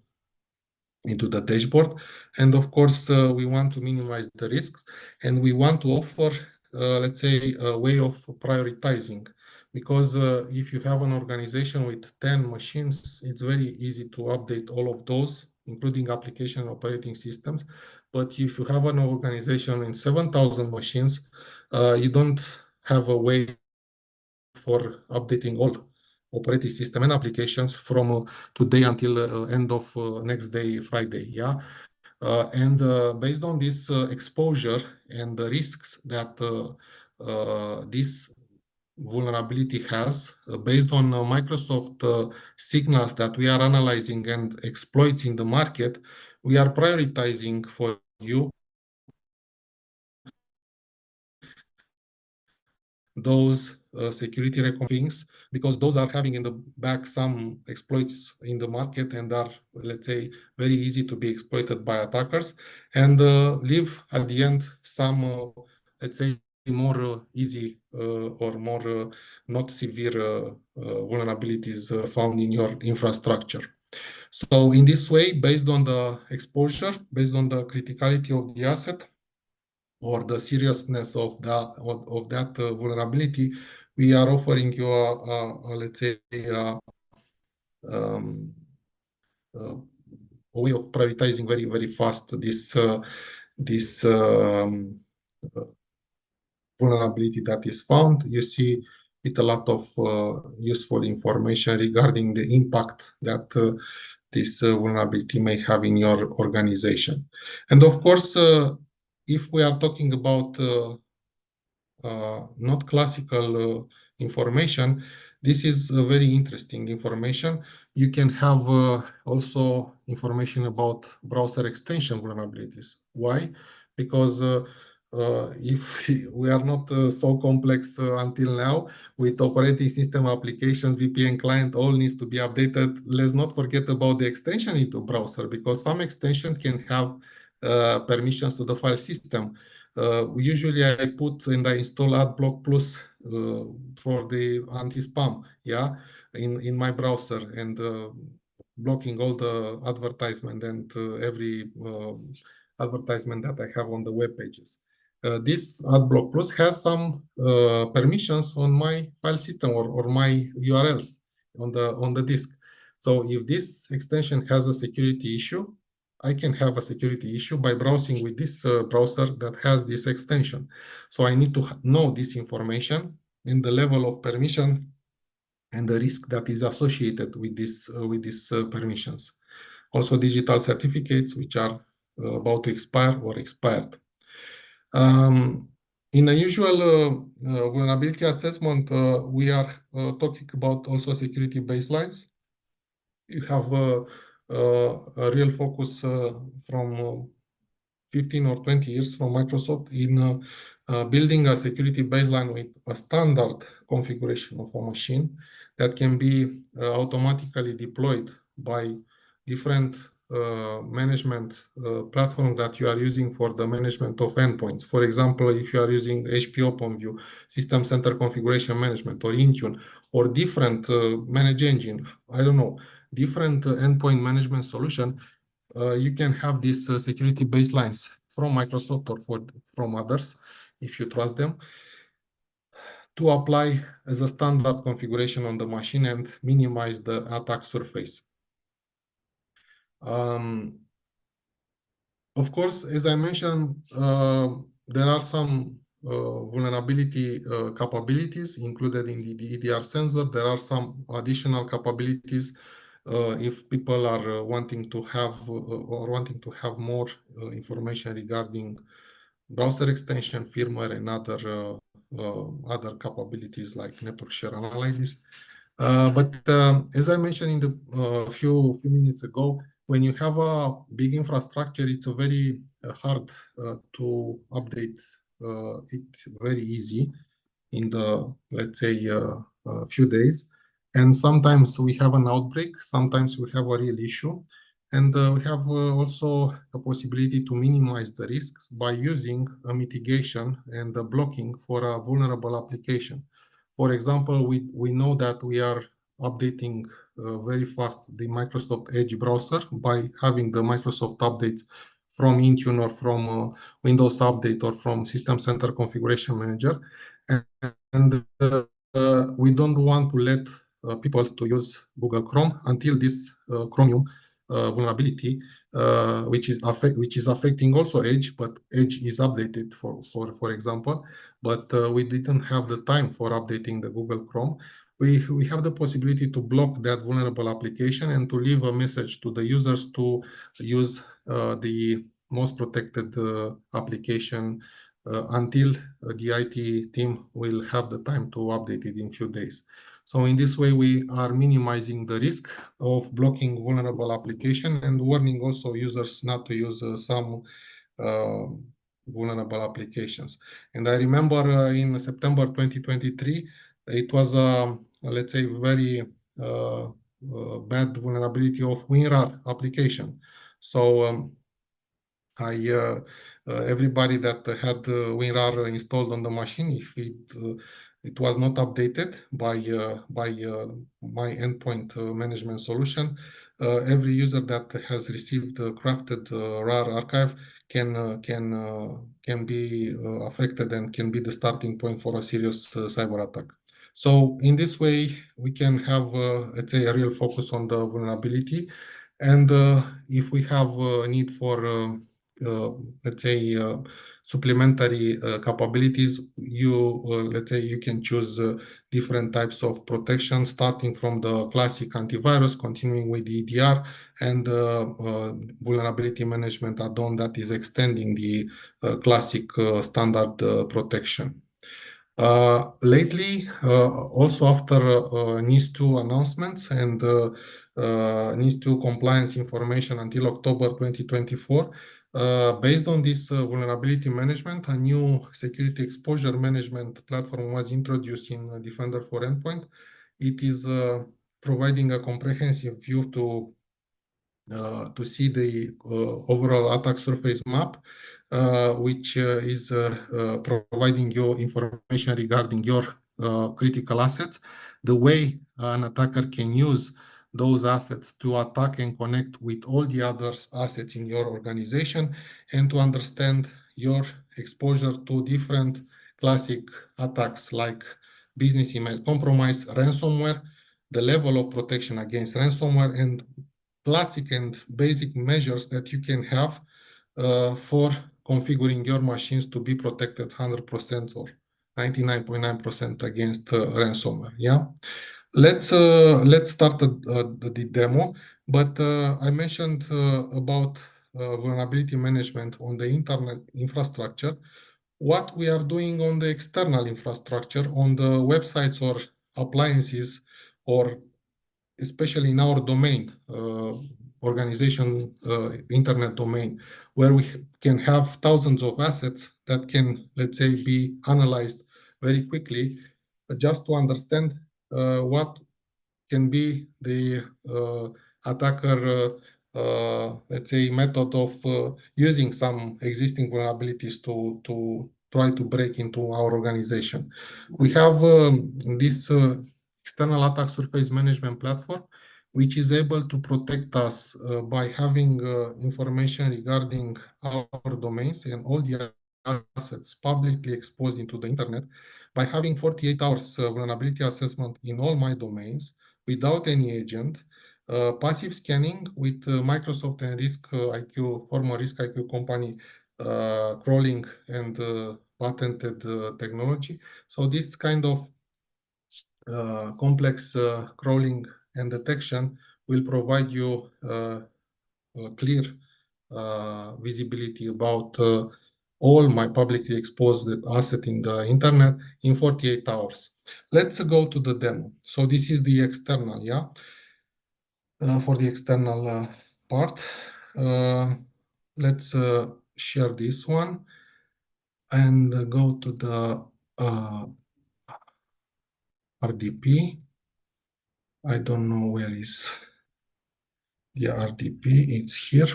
dashboard, and of course we want to minimize the risks, and we want to offer let's say a way of prioritizing, because if you have an organization with 10 machines, it's very easy to update all of those, including application and operating systems. But if you have an organization in 7,000 machines, you don't have a way for updating all operating system and applications from today until end of next day, Friday. Yeah. And based on this exposure and the risks that this vulnerability has, based on Microsoft signals that we are analyzing and exploits in the market, we are prioritizing for you those security things, because those are having in the back some exploits in the market and are, let's say, very easy to be exploited by attackers, and leave at the end some, let's say, more easy or more not severe vulnerabilities found in your infrastructure. So in this way, based on the exposure, based on the criticality of the asset, or the seriousness of that vulnerability, we are offering you let's say a way of prioritizing very, very fast this vulnerability that is found. You see with a lot of useful information regarding the impact that this vulnerability may have in your organization. And of course, if we are talking about not classical information, this is very interesting information. You can have also information about browser extension vulnerabilities. Why? Because if we are not so complex until now, with operating system applications, VPN client, all needs to be updated. Let's not forget about the extension into browser, because some extension can have permissions to the file system. Usually I put and I install AdBlock Plus for the anti-spam, yeah, in my browser, and blocking all the advertisement and every advertisement that I have on the web pages. This AdBlock Plus has some permissions on my file system or my URLs on the disk. So if this extension has a security issue, I can have a security issue by browsing with this browser that has this extension. So I need to know this information and the level of permission and the risk that is associated with these permissions. Also, digital certificates which are about to expire or expired. In a usual vulnerability assessment, we are talking about also security baselines. You have a real focus from 15 or 20 years from Microsoft in building a security baseline with a standard configuration of a machine that can be automatically deployed by different management platform that you are using for the management of endpoints. For example, if you are using HP OpenView, System Center Configuration Management, or Intune, or different Manage Engine, I don't know, different endpoint management solution, you can have these security baselines from Microsoft or from others, if you trust them, to apply as a standard configuration on the machine and minimize the attack surface. Of course, as I mentioned, there are some vulnerability capabilities included in the EDR sensor. There are some additional capabilities if people are wanting to have more information regarding browser extension, firmware, and other capabilities like network share analysis. But as I mentioned in the few minutes ago, when you have a big infrastructure, it's very hard to update it very easy in the, let's say, few days. And sometimes we have an outbreak, sometimes we have a real issue. And we have also a possibility to minimize the risks by using a mitigation and a blocking for a vulnerable application. For example, we know that we are updating very fast the Microsoft Edge browser by having the Microsoft updates from Intune or from Windows Update or from System Center Configuration Manager. And we don't want to let people to use Google Chrome until this Chromium vulnerability, which is affecting also Edge, but Edge is updated for example, but we didn't have the time for updating the Google Chrome. We have the possibility to block that vulnerable application and to leave a message to the users to use the most protected application until the IT team will have the time to update it in few days. So in this way, we are minimizing the risk of blocking vulnerable application and warning also users not to use some vulnerable applications. And I remember in September 2023, it was let's say, very bad vulnerability of WinRAR application. So everybody that had WinRAR installed on the machine, if it was not updated by my endpoint management solution, every user that has received crafted RAR archive can be affected and can be the starting point for a serious cyber attack. So in this way, we can have, let's say, a real focus on the vulnerability. And if we have a need for let's say, supplementary capabilities, let's say you can choose different types of protection, starting from the classic antivirus, continuing with the EDR, and vulnerability management add-on that is extending the classic standard protection. Lately, also after NIS2 announcements and NIS2 compliance information until October 2024, based on this vulnerability management, a new security exposure management platform was introduced in Defender for Endpoint. It is providing a comprehensive view to see the overall attack surface map, which is providing you information regarding your critical assets, the way an attacker can use those assets to attack and connect with all the other assets in your organization, and to understand your exposure to different classic attacks like business email compromise, ransomware, the level of protection against ransomware, and classic and basic measures that you can have for configuring your machines to be protected 100% or 99.9% against ransomware. Yeah. Let's start the demo. But I mentioned about vulnerability management on the internal infrastructure. What we are doing on the external infrastructure, on the websites or appliances, or especially in our domain, organization, internet domain, where we can have thousands of assets that can, let's say, be analyzed very quickly, just to understand what can be the attacker, let's say, method of using some existing vulnerabilities to try to break into our organization. We have this external attack surface management platform, which is able to protect us by having information regarding our domains and all the assets publicly exposed into the internet, by having 48 hours vulnerability assessment in all my domains without any agent, passive scanning with Microsoft and RiskIQ, former RiskIQ company, crawling and patented technology. So this kind of complex crawling and detection will provide you clear visibility about all my publicly exposed asset in the internet in 48 hours. Let's go to the demo. So this is the external, yeah, for the external part. Let's share this one and go to the RDP. I don't know where is the RDP. It's here.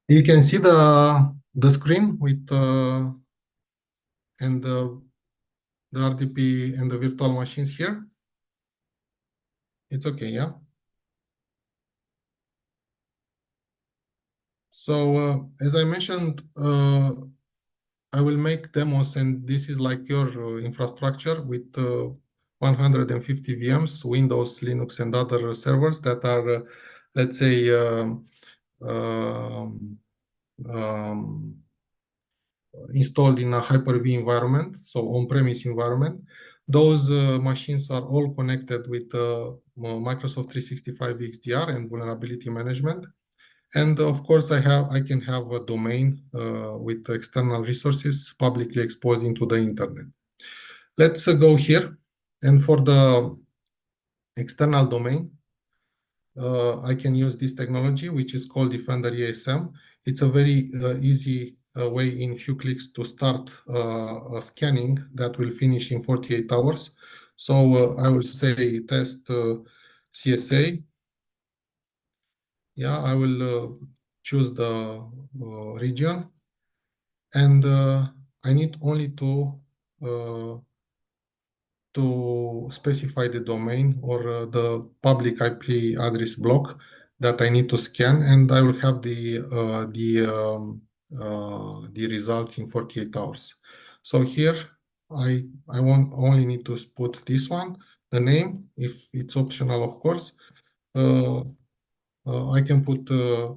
You can see the screen with and the RDP and the virtual machines here. It's okay, yeah. So as I mentioned, I will make demos, and this is like your infrastructure with 150 VMs, Windows, Linux, and other servers that are, let's say, installed in a Hyper-V environment, so on-premise environment. Those machines are all connected with Microsoft 365 XDR and vulnerability management. And of course, I can have a domain with external resources publicly exposed into the internet. Let's go here. And for the external domain, I can use this technology, which is called Defender ESM. It's a very easy way in few clicks to start a scanning that will finish in 48 hours. So I will say test CSA. Yeah, I will choose the region, and I need only to specify the domain or the public IP address block that I need to scan, and I will have the results in 48 hours. So here I only need to put this one, the name, if it's optional, of course. I can put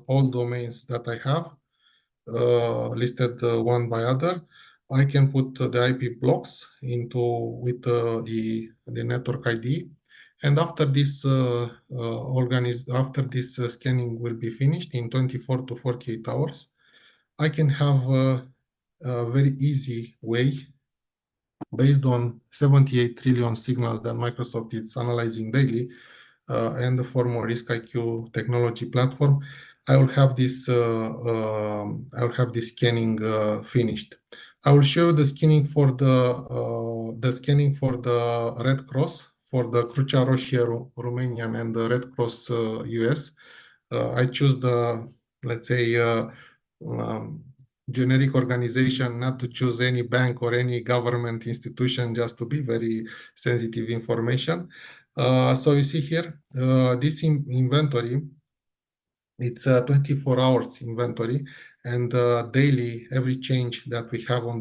all domains that I have listed one by other. I can put the IP blocks with the network ID, and after this scanning will be finished in 24 to 48 hours, I can have a very easy way based on 78 trillion signals that Microsoft is analyzing daily and the former RiskIQ technology platform. I will have this scanning finished. I will show the scanning for the Red Cross, for the Crucea Roșie Romanian and the Red Cross US. I choose the, let's say, generic organization, not to choose any bank or any government institution, just to be very sensitive information. So you see here, this inventory, it's a 24 hours inventory, and daily, every change that we have on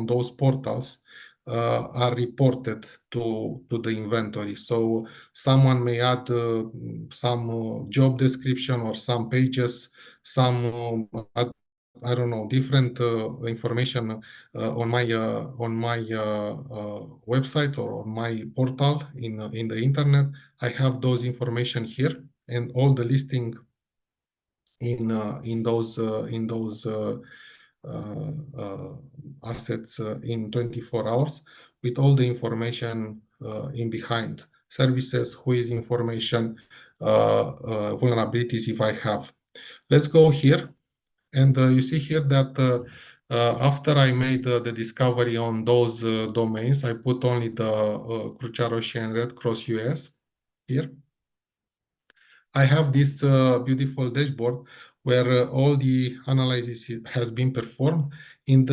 those portals are reported to the inventory. So someone may add some job description or some pages, some I don't know, different information on my website or on my portal in the internet. I have those information here, and all the listing in those assets in 24 hours with all the information in behind services, who is information, vulnerabilities if I have. Let's go here. And you see here that after I made the discovery on those domains, I put only the Crucea Roșie and Red Cross US here. I have this beautiful dashboard where all the analysis has been performed. In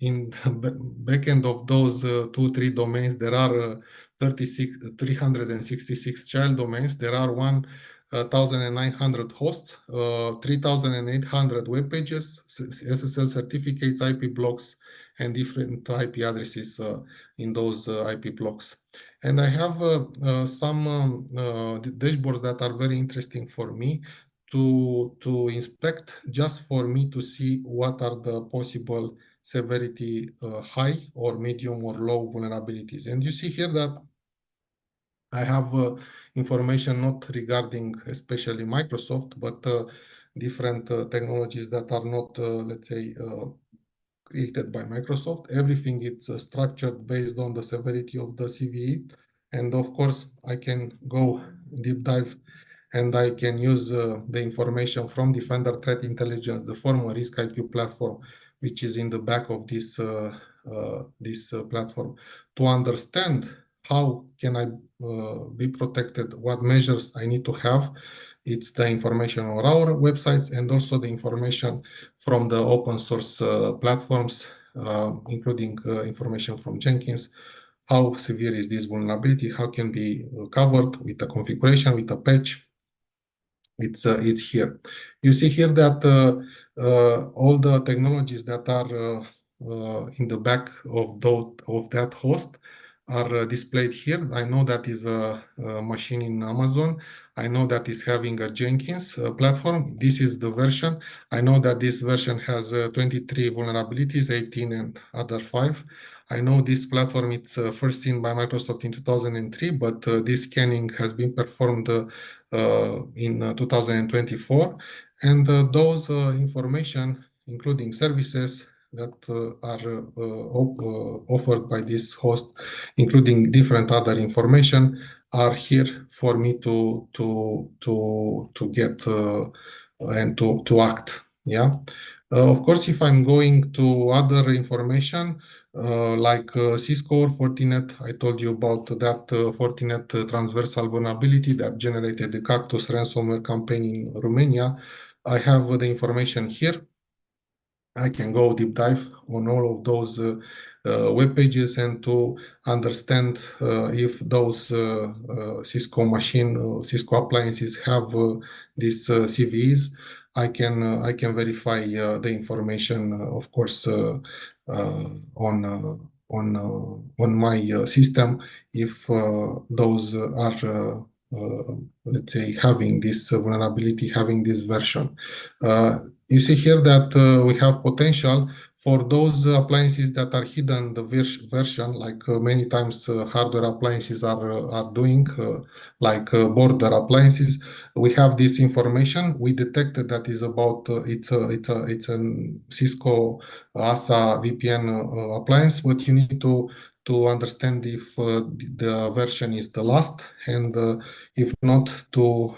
in the back end of those 2-3 domains, there are 366 child domains. There are 1,900 hosts, 3,800 web pages, SSL certificates, IP blocks, and different IP addresses in those IP blocks. And I have some dashboards that are very interesting for me to inspect, just for me to see what are the possible severity high or medium or low vulnerabilities. And you see here that I have information not regarding especially Microsoft, but different technologies that are not, let's say, created by Microsoft. Everything is structured based on the severity of the CVE. And of course, I can go deep dive and I can use the information from Defender Threat Intelligence, the former RiskIQ platform, which is in the back of this, platform, to understand how can I be protected, what measures I need to have. It's the information on our websites and also the information from the open source platforms, including information from Jenkins. How severe is this vulnerability? How can be covered with a configuration, with a patch? It's here. You see here that all the technologies that are in the back of that host are displayed here. I know that is a machine in Amazon. I know that is having a Jenkins platform. This is the version. I know that this version has 23 vulnerabilities, 18 and other 5. I know this platform, it's first seen by Microsoft in 2003, but this scanning has been performed in 2024. And those information, including services that are offered by this host, including different other information, are here for me to get and to act. Yeah. Of course, if I'm going to other information like Cisco or Fortinet, I told you about that Fortinet transversal vulnerability that generated the Cactus ransomware campaign in Romania. I have the information here. I can go deep dive on all of those web pages and to understand if those Cisco Cisco appliances have these CVEs. I can verify the information, of course, on my system if those are let's say having this vulnerability, having this version. You see here that we have potential for those appliances that are hidden the version, like many times hardware appliances are doing, like border appliances. We have this information. We detected that is about it's a Cisco ASA VPN appliance, but you need to understand if the version is the last, and if not, to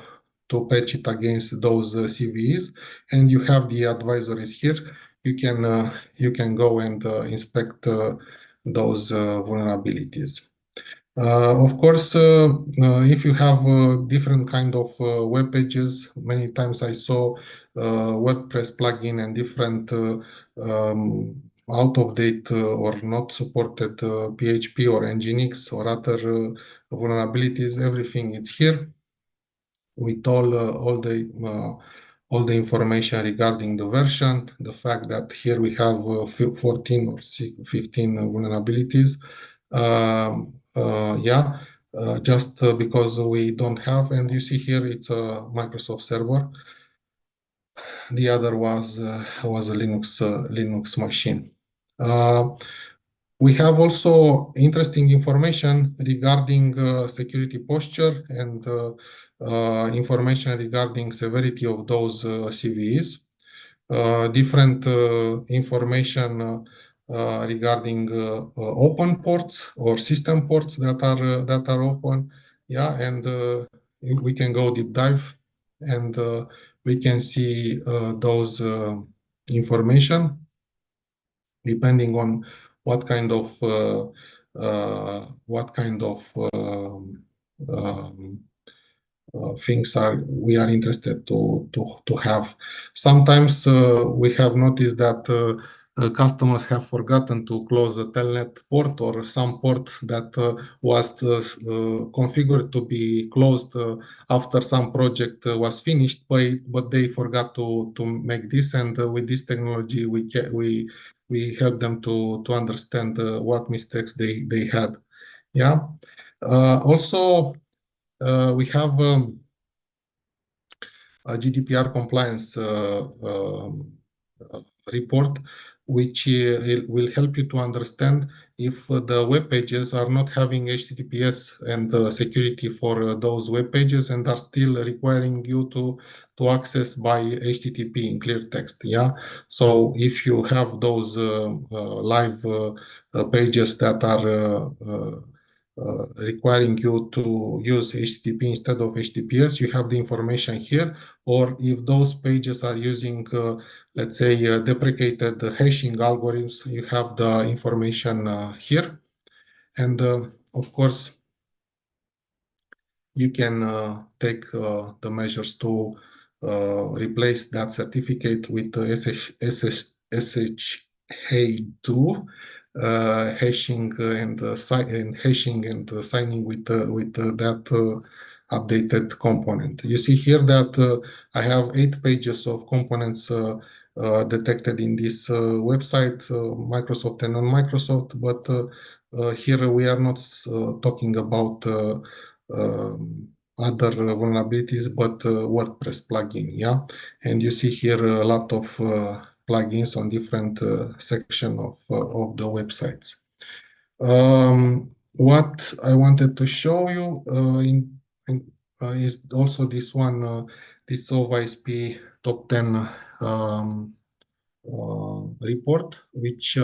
patch it against those CVEs. And you have the advisories here. You can go and inspect those vulnerabilities. Of course, if you have different kind of web pages, many times I saw WordPress plugin and different out of date or not supported PHP or Nginx or other vulnerabilities. Everything is here with all the information regarding the version, the fact that here we have 14 or 15 vulnerabilities. Yeah, just because we don't have, and you see here it's a Microsoft server. The other was a Linux machine. We have also interesting information regarding security posture and information regarding severity of those CVEs. Different information regarding open ports or system ports that are open. Yeah, and we can go deep dive and we can see those information depending on what kind of things we are interested to have. Sometimes we have noticed that customers have forgotten to close a telnet port or some port that was configured to be closed after some project was finished, but they forgot to make this. And with this technology, we help them to understand what mistakes they had. Yeah. Also, we have a GDPR compliance report, which will help you to understand if the web pages are not having HTTPS and security for those web pages and are still requiring you to access by HTTP in clear text. Yeah. So if you have those live pages that are requiring you to use HTTP instead of HTTPS, you have the information here. Or if those pages are using, let's say, deprecated hashing algorithms, you have the information here. And of course, you can take the measures to replace that certificate with SSH2 hashing and signing with that updated component. You see here that I have 8 pages of components detected in this website, Microsoft and non-Microsoft, but here we are not talking about other vulnerabilities, but WordPress plugin. Yeah, and you see here a lot of plugins on different section of the websites. What I wanted to show you is also this one, this OVISP top 10 report, which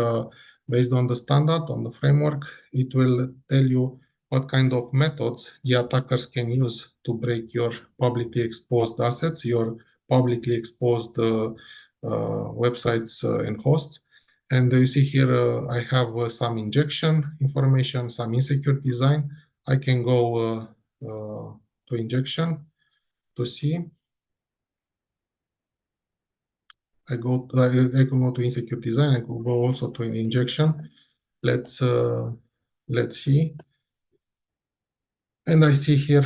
based on the standard, on the framework, it will tell you what kind of methods the attackers can use to break your publicly exposed assets, your publicly exposed websites and hosts. And you see here, I have some injection information, some insecure design. I can go to injection to see. I can go to insecure design. I could go also to an injection. Let's see. And I see here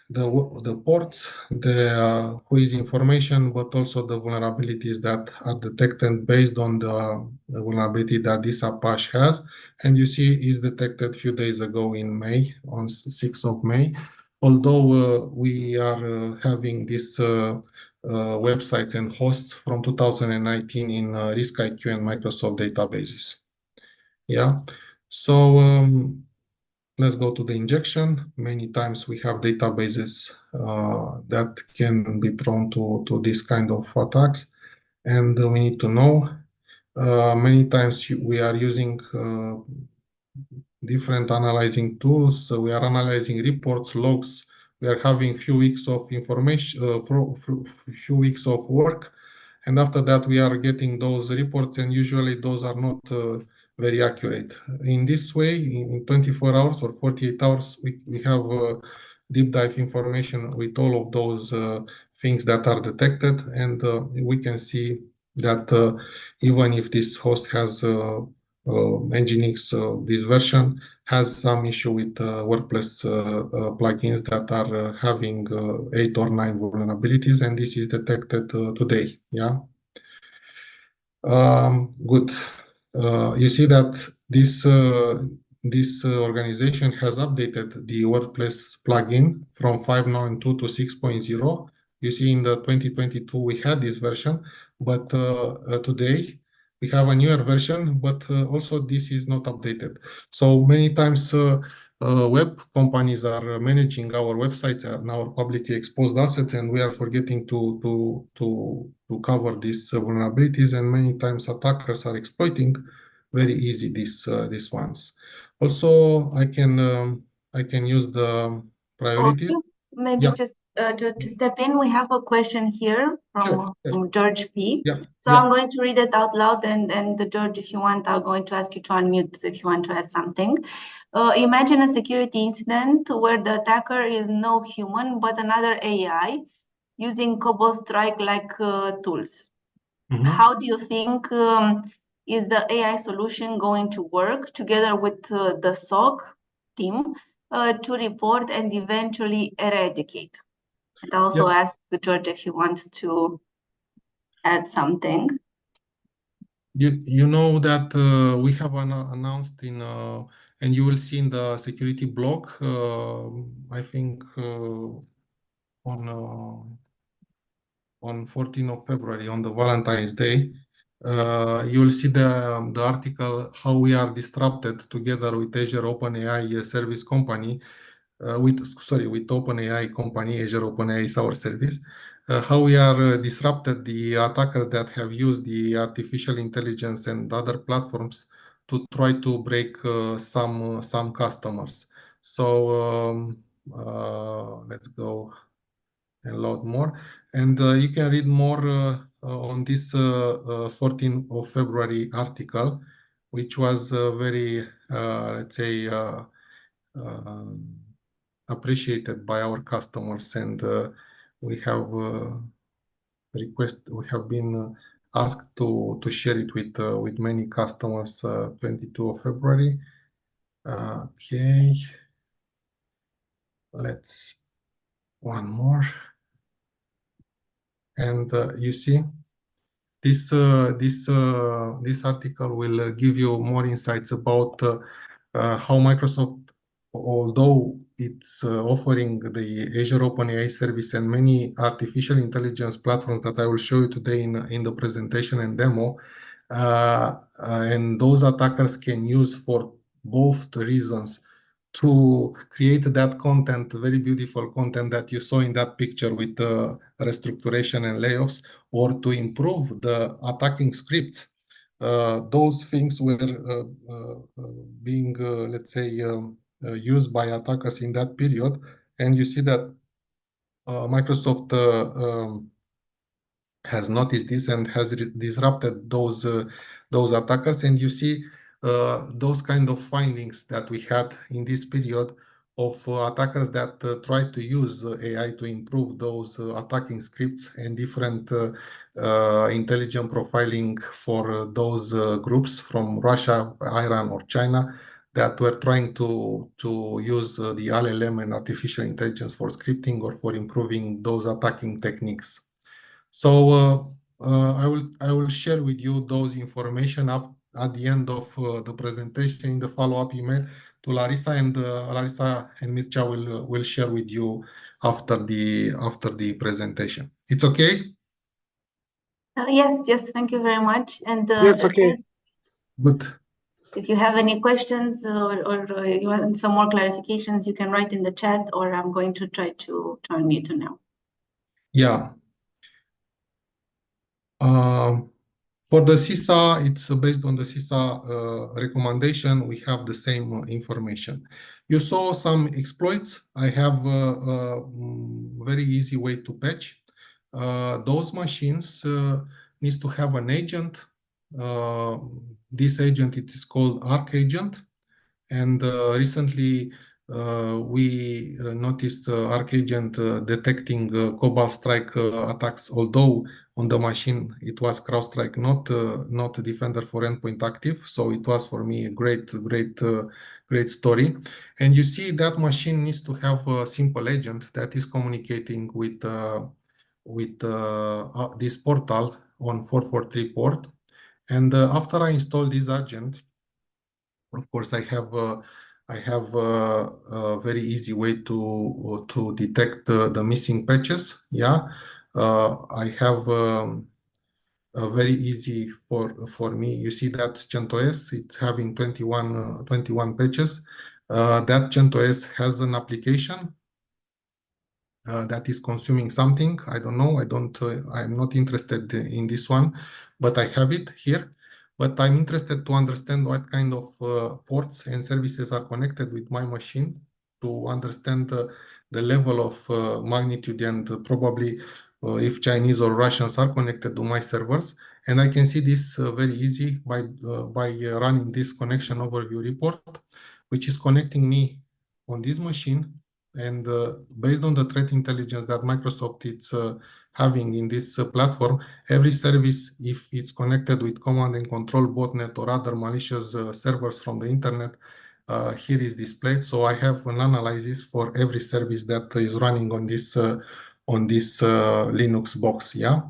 the ports, the whois information, but also the vulnerabilities that are detected based on the vulnerability that this Apache has. And you see it's detected a few days ago in May, on 6th of May. Although we are having these websites and hosts from 2019 in RiskIQ and Microsoft databases. Yeah, so let's go to the injection. Many times we have databases that can be prone to this kind of attacks, and we need to know. Many times we are using different analyzing tools. So we are analyzing reports, logs. We are having few weeks of information, few weeks of work, and after that we are getting those reports, and usually those are not very accurate. In this way, in 24 hours or 48 hours, we have deep dive information with all of those things that are detected, and we can see that even if this host has Nginx, this version has some issue with WordPress plugins that are having 8 or 9 vulnerabilities, and this is detected today. Yeah. Good. You see that this organization has updated the WordPress plugin from 5.9.2 to 6.0. You see in the 2022 we had this version, but today we have a newer version, but also this is not updated. So many times web companies are managing our websites and our publicly exposed assets, and we are forgetting to cover these vulnerabilities, and many times attackers are exploiting very easy these ones. Also, I can use the priority. Okay. Maybe just to step in, we have a question here from George P. Yeah. So I'm going to read it out loud, and George, if you want, I'm going to ask you to unmute if you want to add something. Imagine a security incident where the attacker is no human, but another AI using COBOL Strike-like tools. Mm-hmm. How do you think is the AI solution going to work together with the SOC team to report and eventually eradicate? And also ask George if he wants to add something. You know that we have announced in and you will see in the security blog, I think on 14th of February, on the Valentine's Day, you will see the article how we are disrupted together with Azure OpenAI service company, with OpenAI company. Azure OpenAI is our service. How we are disrupted the attackers that have used the artificial intelligence and other platforms to try to break some customers. So let's go and load more, and you can read more on this 14th of February article, which was very let's say appreciated by our customers, and we have been asked to share it with many customers. 22 of February. Okay, let's one more, and you see this article will give you more insights about how Microsoft, although it's offering the Azure OpenAI service and many artificial intelligence platforms that I will show you today in the presentation and demo, and those attackers can use for both the reasons to create that content, very beautiful content that you saw in that picture with restructuration and layoffs, or to improve the attacking scripts. Those things were being, let's say, used by attackers in that period. And you see that Microsoft has noticed this and has disrupted those attackers. And you see those kind of findings that we had in this period of attackers that tried to use AI to improve those attacking scripts and different intelligent profiling for those groups from Russia, Iran, or China that were trying to use the LLM and artificial intelligence for scripting or for improving those attacking techniques. So I will share with you those information at the end of the presentation in the follow-up email to Larissa, and Larissa and Mircea will share with you after the presentation. It's okay? Yes, thank you very much. And Yes, okay. Good. If you have any questions or you want some more clarifications, you can write in the chat, or I'm going to try to unmute you now. Yeah. For the CISA, it's based on the CISA recommendation. We have the same information. You saw some exploits. I have a very easy way to patch. Those machines needs to have an agent. This agent, it is called Arc agent. And recently we noticed Arc agent detecting Cobalt Strike attacks, although on the machine it was CrowdStrike, not Defender for Endpoint active. So it was for me a great story. And you see that machine needs to have a simple agent that is communicating with this portal on 443 port. And after I install this agent, of course, I have a very easy way to detect the missing patches. Yeah, I have a very easy for me. You see that CentOS, it's having 21 patches. That CentOS has an application that is consuming something. I don't know. I'm not interested in this one, but I have it here. But I'm interested to understand what kind of ports and services are connected with my machine to understand the level of magnitude and probably if Chinese or Russians are connected to my servers. And I can see this very easy by running this connection overview report, which is connecting me on this machine. And based on the threat intelligence that Microsoft having in this platform, every service, if it's connected with command and control botnet or other malicious servers from the internet, here is displayed. So I have an analysis for every service that is running on this Linux box. Yeah.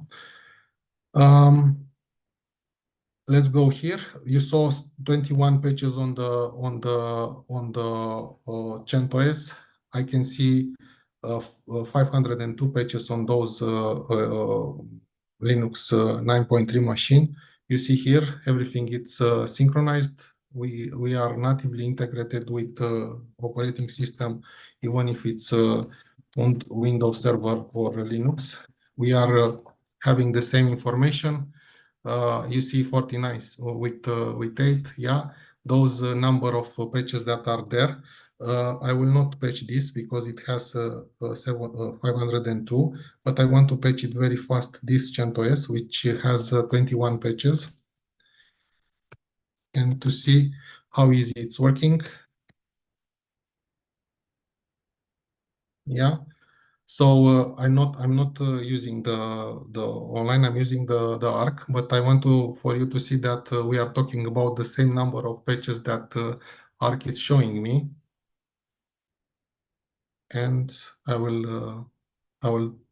Let's go here. You saw 21 pages on the CentOS. I can see 502 pages on those Linux 9.3 machine. You see here everything it's synchronized. We are natively integrated with operating system, even if it's on Windows Server or Linux. We are having the same information. You see 49 with 8, yeah. Those number of patches that are there. I will not patch this because it has 502, but I want to patch it very fast, this CentOS, which has 21 patches. And to see how easy it's working. Yeah. So I'm not using the online. I'm using the Arc, but I want for you to see that we are talking about the same number of patches that Arc is showing me, and I will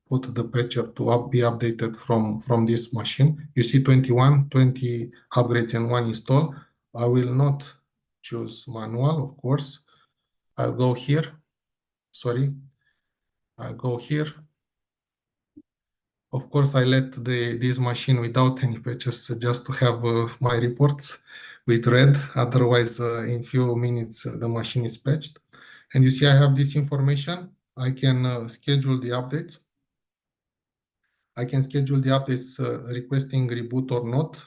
put the patcher to be updated from this machine. You see 21, 20 upgrades and 1 install. I will not choose manual, of course. I'll go here. Sorry, I'll go here. Of course, I let this machine without any patches just to have my reports with red. Otherwise, in few minutes, the machine is patched. And you see, I have this information. I can schedule the updates. I can schedule the updates requesting reboot or not.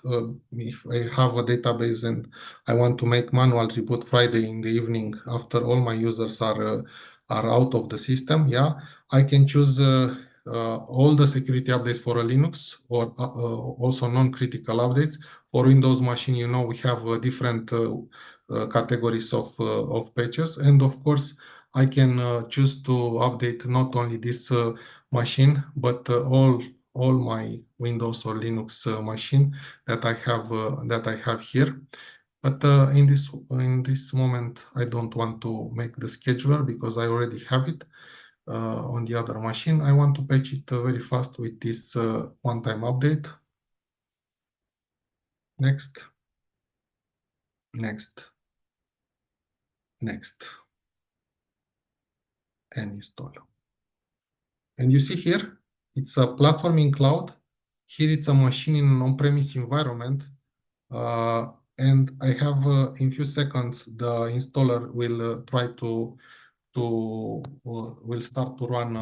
If I have a database and I want to make manual reboot Friday in the evening after all my users are out of the system, yeah, I can choose all the security updates for a Linux or also non-critical updates. For Windows machine, you know, we have different categories of patches. And of course, I can choose to update not only this machine, but all my Windows or Linux machine that I have here. But in this moment, I don't want to make the scheduler because I already have it on the other machine. I want to patch it very fast with this one-time update. Next, next, next, and install. And you see here, it's a platform in cloud. Here it's a machine in an on-premise environment. And I have in few seconds, the installer will try to will start to run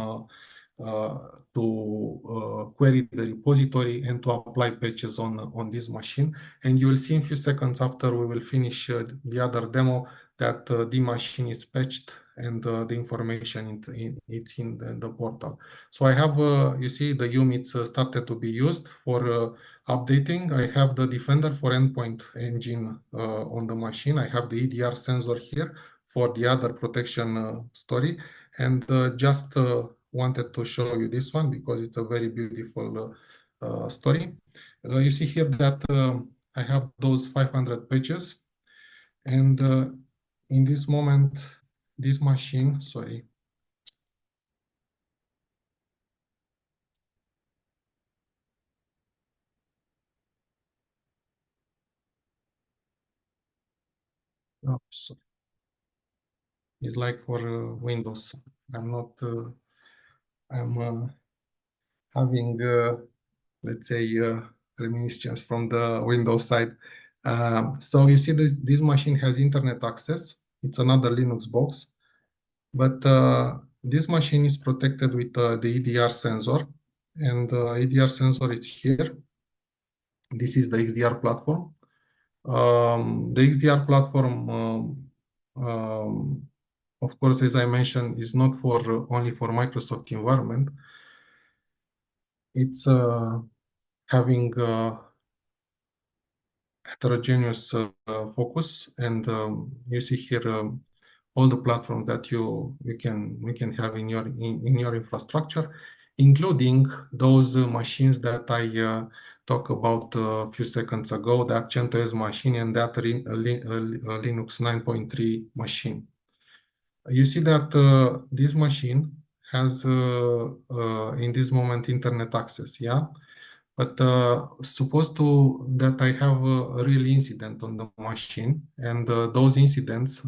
to query the repository and to apply patches on this machine. And you will see in few seconds after we will finish the other demo that the machine is patched and the information it's in the portal. So I have, you see, the units started to be used for updating. I have the Defender for Endpoint engine on the machine. I have the EDR sensor here for the other protection story. And just wanted to show you this one because it's a very beautiful story. You see here that I have those 500 pages. And in this moment, this machine, sorry. Oh, sorry. It's like for Windows. I'm not, I'm having, let's say, reminiscence from the Windows side. So you see this machine has internet access. It's another Linux box, but this machine is protected with the EDR sensor, and the EDR sensor is here. This is the XDR platform. The XDR platform, of course, as I mentioned, is not only for Microsoft environment. It's having heterogeneous focus, and you see here all the platforms that we can have in your infrastructure. including those machines that I talked about a few seconds ago, the CentOS machine and that Linux 9.3 machine. You see that this machine has, in this moment, internet access, yeah? But suppose that I have a real incident on the machine, and those incidents,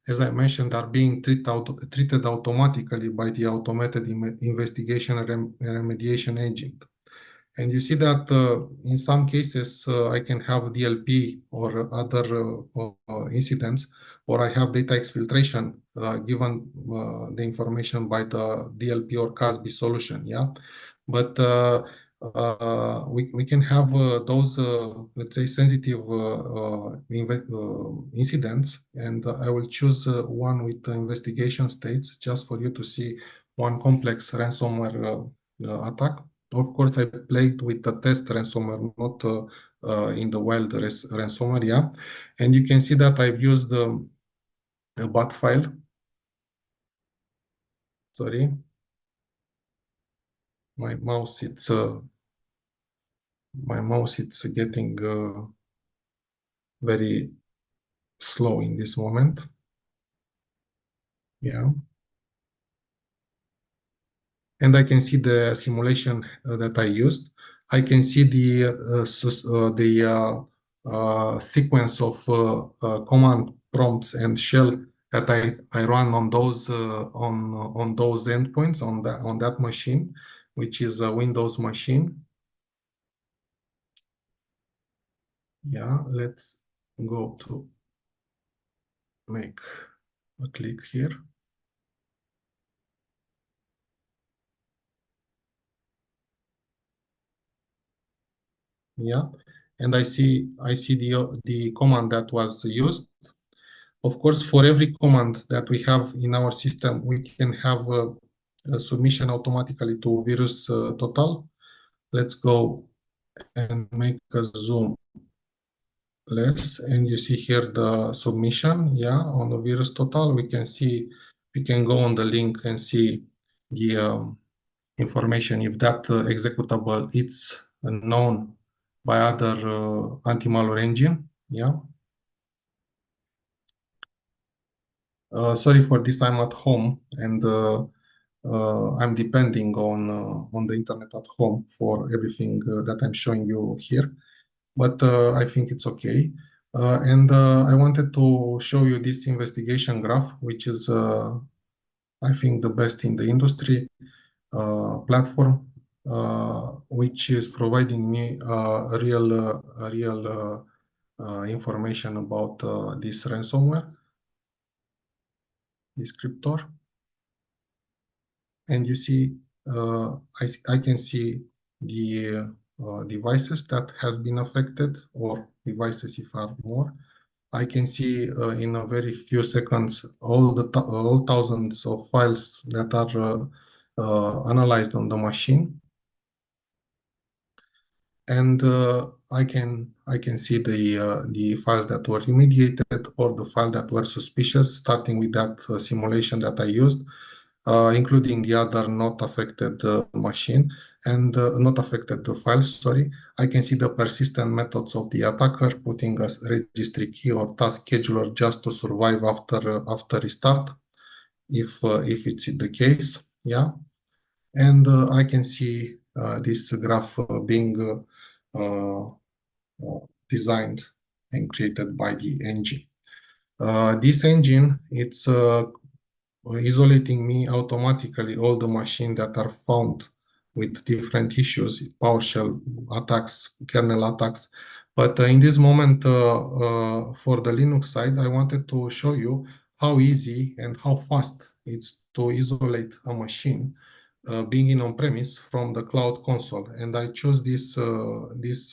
as I mentioned, are being treated automatically by the automated investigation and remediation agent. And you see that in some cases, I can have DLP or other incidents, or I have data exfiltration given the information by the DLP or CASB solution, yeah? But we can have those, let's say, sensitive incidents, and I will choose one with the investigation states just for you to see one complex ransomware attack. Of course, I played with the test ransomware, not in the wild ransomware, yeah. And you can see that I've used a bat file. Sorry. My mouse, it's getting very slow in this moment. Yeah. And I can see the simulation that I used. I can see the sequence of command prompts and shell that I run on those on those endpoints on that machine, which is a Windows machine. Yeah, let's go to make a click here. Yeah, and I see the command that was used. Of course, for every command that we have in our system, we can have a submission automatically to Virus Total. Let's go and make a zoom less, and you see here the submission. Yeah, on the Virus Total, we can go on the link and see the information if that executable is known by other anti-malware engine. Yeah. Sorry for this, I'm at home and I'm depending on the internet at home for everything that I'm showing you here, but I think it's okay. And I wanted to show you this investigation graph, which is, I think, the best in the industry platform, which is providing me real information about this ransomware descriptor. And you see, I can see the devices that has been affected, or devices if are more. I can see in a very few seconds all thousands of files that are analyzed on the machine, and I can see the files that were remediated or the file that were suspicious, starting with that simulation that I used. Including the other not affected machine and not affected the files, sorry. I can see the persistent methods of the attacker, putting a registry key or task scheduler just to survive after restart, if it's the case, yeah. And I can see this graph being designed and created by the engine. This engine, it's isolating me automatically all the machines that are found with different issues, PowerShell attacks, kernel attacks. But in this moment, for the Linux side, I wanted to show you how easy and how fast it's to isolate a machine being in on-premise from the cloud console. And I chose this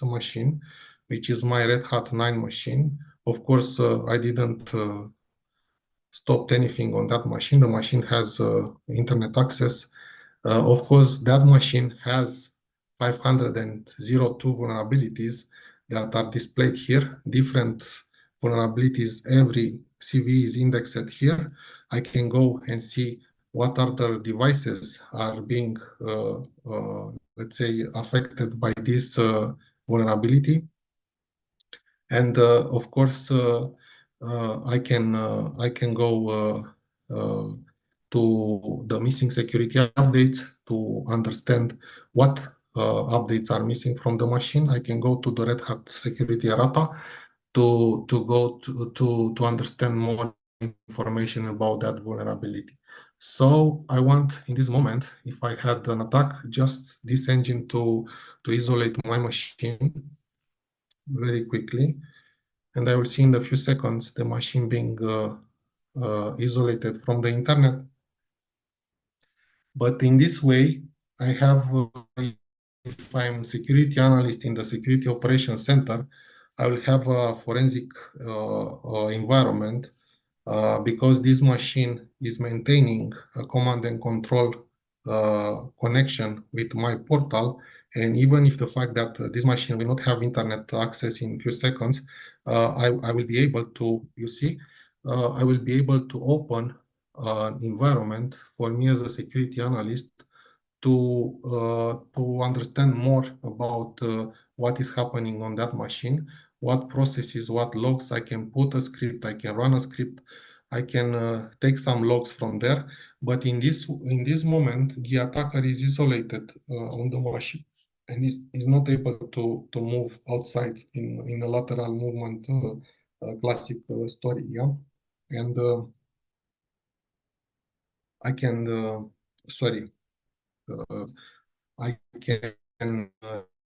machine, which is my Red Hat 9 machine. Of course, I didn't stopped anything on that machine. The machine has internet access. Of course, that machine has 502 vulnerabilities that are displayed here. Different vulnerabilities, every CV is indexed here. I can go and see what other devices are being, let's say, affected by this vulnerability. And of course, I can go to the missing security updates to understand what updates are missing from the machine. I can go to the Red Hat Security Errata to understand more information about that vulnerability. So I want, in this moment, if I had an attack, just this engine to isolate my machine very quickly, and I will see in a few seconds the machine being isolated from the internet. But in this way, I have, if I'm security analyst in the Security Operations Center, I will have a forensic environment because this machine is maintaining a command and control connection with my portal. And even if the fact that this machine will not have internet access in a few seconds, I will be able to, you see, I will be able to open an environment for me as a security analyst to understand more about what is happening on that machine, what processes, what logs. I can put a script, I can run a script, I can take some logs from there. But in this moment, the attacker is isolated on the machine and is not able to move outside in a lateral movement, classic story, yeah. And I can, sorry. I can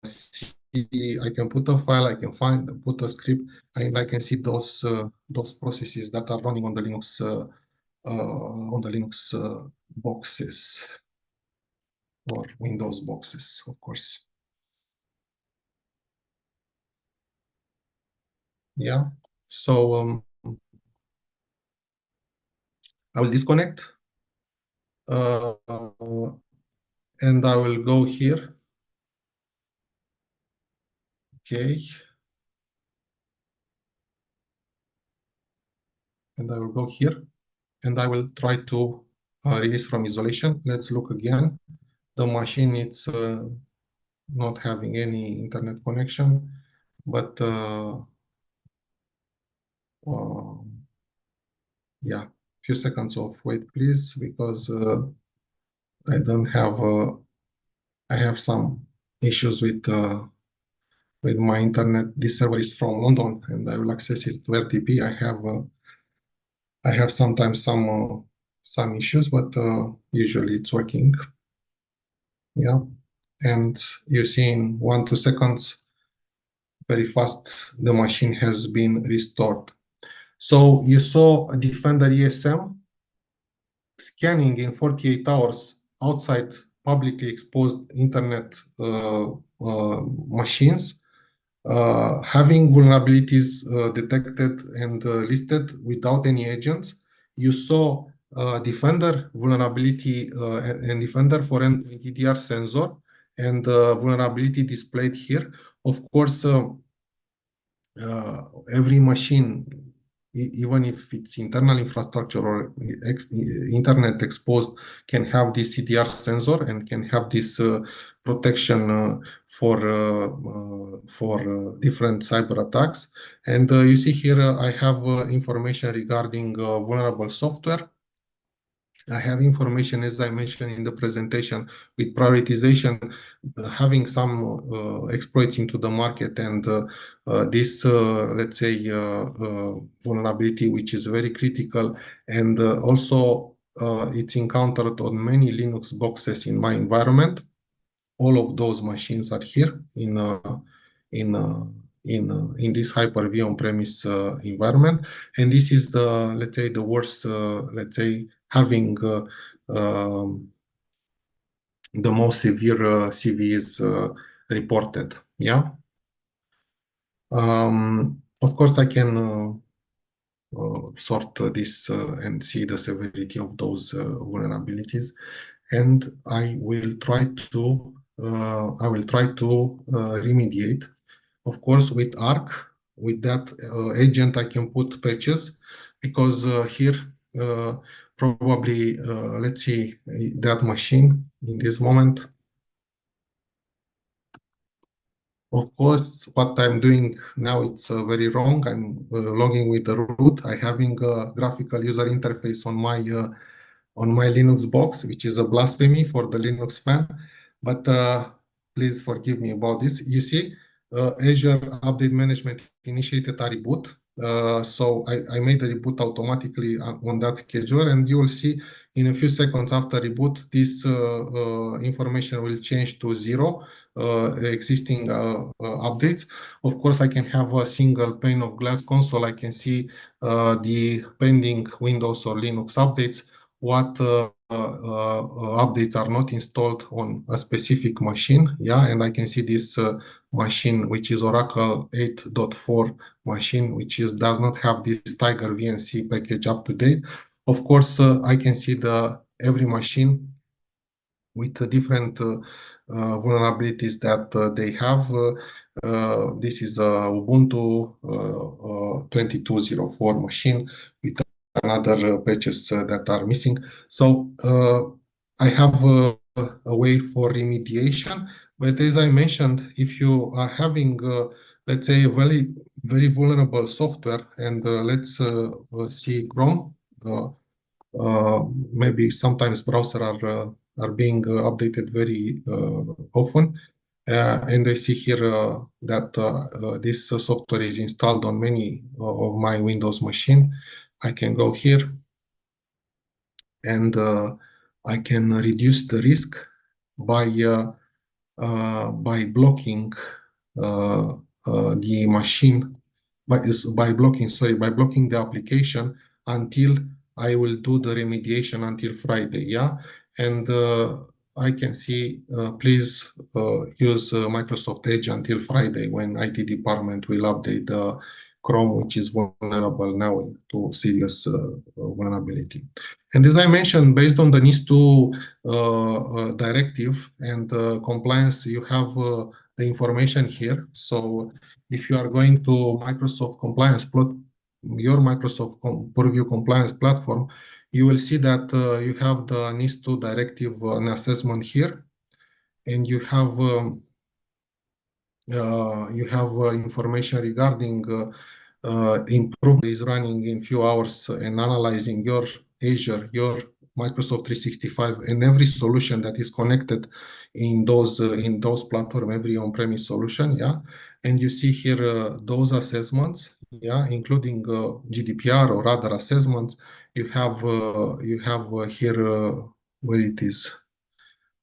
see, I can put a file, I can put a script, and I can see those processes that are running on the Linux boxes or Windows boxes, of course. Yeah. So I will disconnect. And I will go here. Okay. And I will go here and I will try to release from isolation. Let's look again. The machine is not having any internet connection, but yeah, few seconds of wait, please, because I don't have, I have some issues with my internet. This server is from London, and I will access it to RTP. I have sometimes some issues, but usually it's working. Yeah, and you see in 1-2 seconds, very fast, the machine has been restored. So you saw a Defender ESM scanning in 48 hours outside publicly exposed internet machines, having vulnerabilities detected and listed without any agents. You saw Defender vulnerability and Defender for an EDR sensor and vulnerability displayed here. Of course, every machine, even if it's internal infrastructure or internet exposed, can have this CDR sensor and can have this protection for different cyber attacks. And you see here, I have information regarding vulnerable software. I have information, as I mentioned in the presentation, with prioritization, having some exploits into the market, and this, let's say, vulnerability, which is very critical, and also it's encountered on many Linux boxes in my environment. All of those machines are here in this Hyper-V on-premise environment, and this is the, let's say, the worst, let's say, having the most severe CVEs reported. Yeah. Of course, I can sort this and see the severity of those vulnerabilities, and I will try to remediate. Of course, with ARC, with that agent, I can put patches, because here probably, let's see that machine in this moment. Of course, what I'm doing now, it's very wrong. I'm logging with the root. I having a graphical user interface on my Linux box, which is a blasphemy for the Linux fan. But please forgive me about this. You see, Azure Update Management initiated a reboot. So I made the reboot automatically on that schedule, and you will see in a few seconds after reboot, this information will change to 0. Existing updates. Of course, I can have a single pane of glass console. I can see the pending Windows or Linux updates, what updates are not installed on a specific machine. Yeah, and I can see this machine, which is Oracle 8.4 machine, which does not have this Tiger VNC package up to date. Of course, I can see every machine with the different vulnerabilities that they have. This is a Ubuntu 22.04 machine with another patches that are missing. So I have a way for remediation. But as I mentioned, if you are having, let's say, a very, very vulnerable software, and let's see Chrome, maybe sometimes browsers are being updated very often. And I see here that this software is installed on many of my Windows machine. I can go here and I can reduce the risk by blocking the machine, by blocking the application until I will do the remediation until Friday. Yeah, and I can see, please use Microsoft Edge until Friday, when IT department will update Chrome, which is vulnerable now to serious vulnerability. And as I mentioned, based on the NIS2 directive and compliance, you have the information here. So if you are going to Microsoft compliance your Microsoft Purview compliance platform, you will see that you have the NIS2 directive an assessment here, and you have information regarding improvement is running in few hours and analyzing your Azure, your Microsoft 365, and every solution that is connected in those platforms, every on-premise solution. Yeah, and you see here those assessments. Yeah, including GDPR or other assessments. You have here where it is.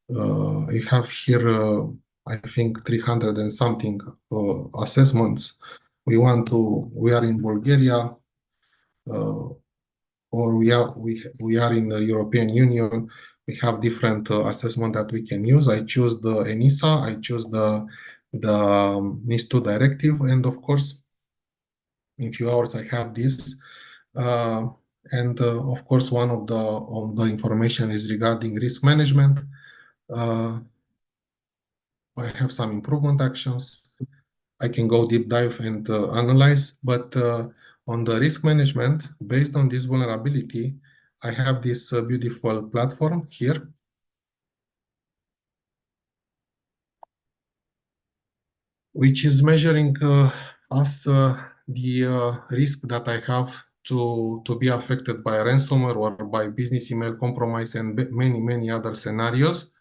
You have here, I think, 300 and something assessments. We are in Bulgaria, or we are in the European Union. We have different assessment that we can use. I choose the ENISA, I choose the NIS2 directive, and of course, in few hours I have this. And of course, one of the information is regarding risk management. I have some improvement actions. I can go deep dive and analyze, but on the risk management, based on this vulnerability, I have this beautiful platform here. Which is measuring us the risk that I have to be affected by ransomware or by business email compromise and many other scenarios,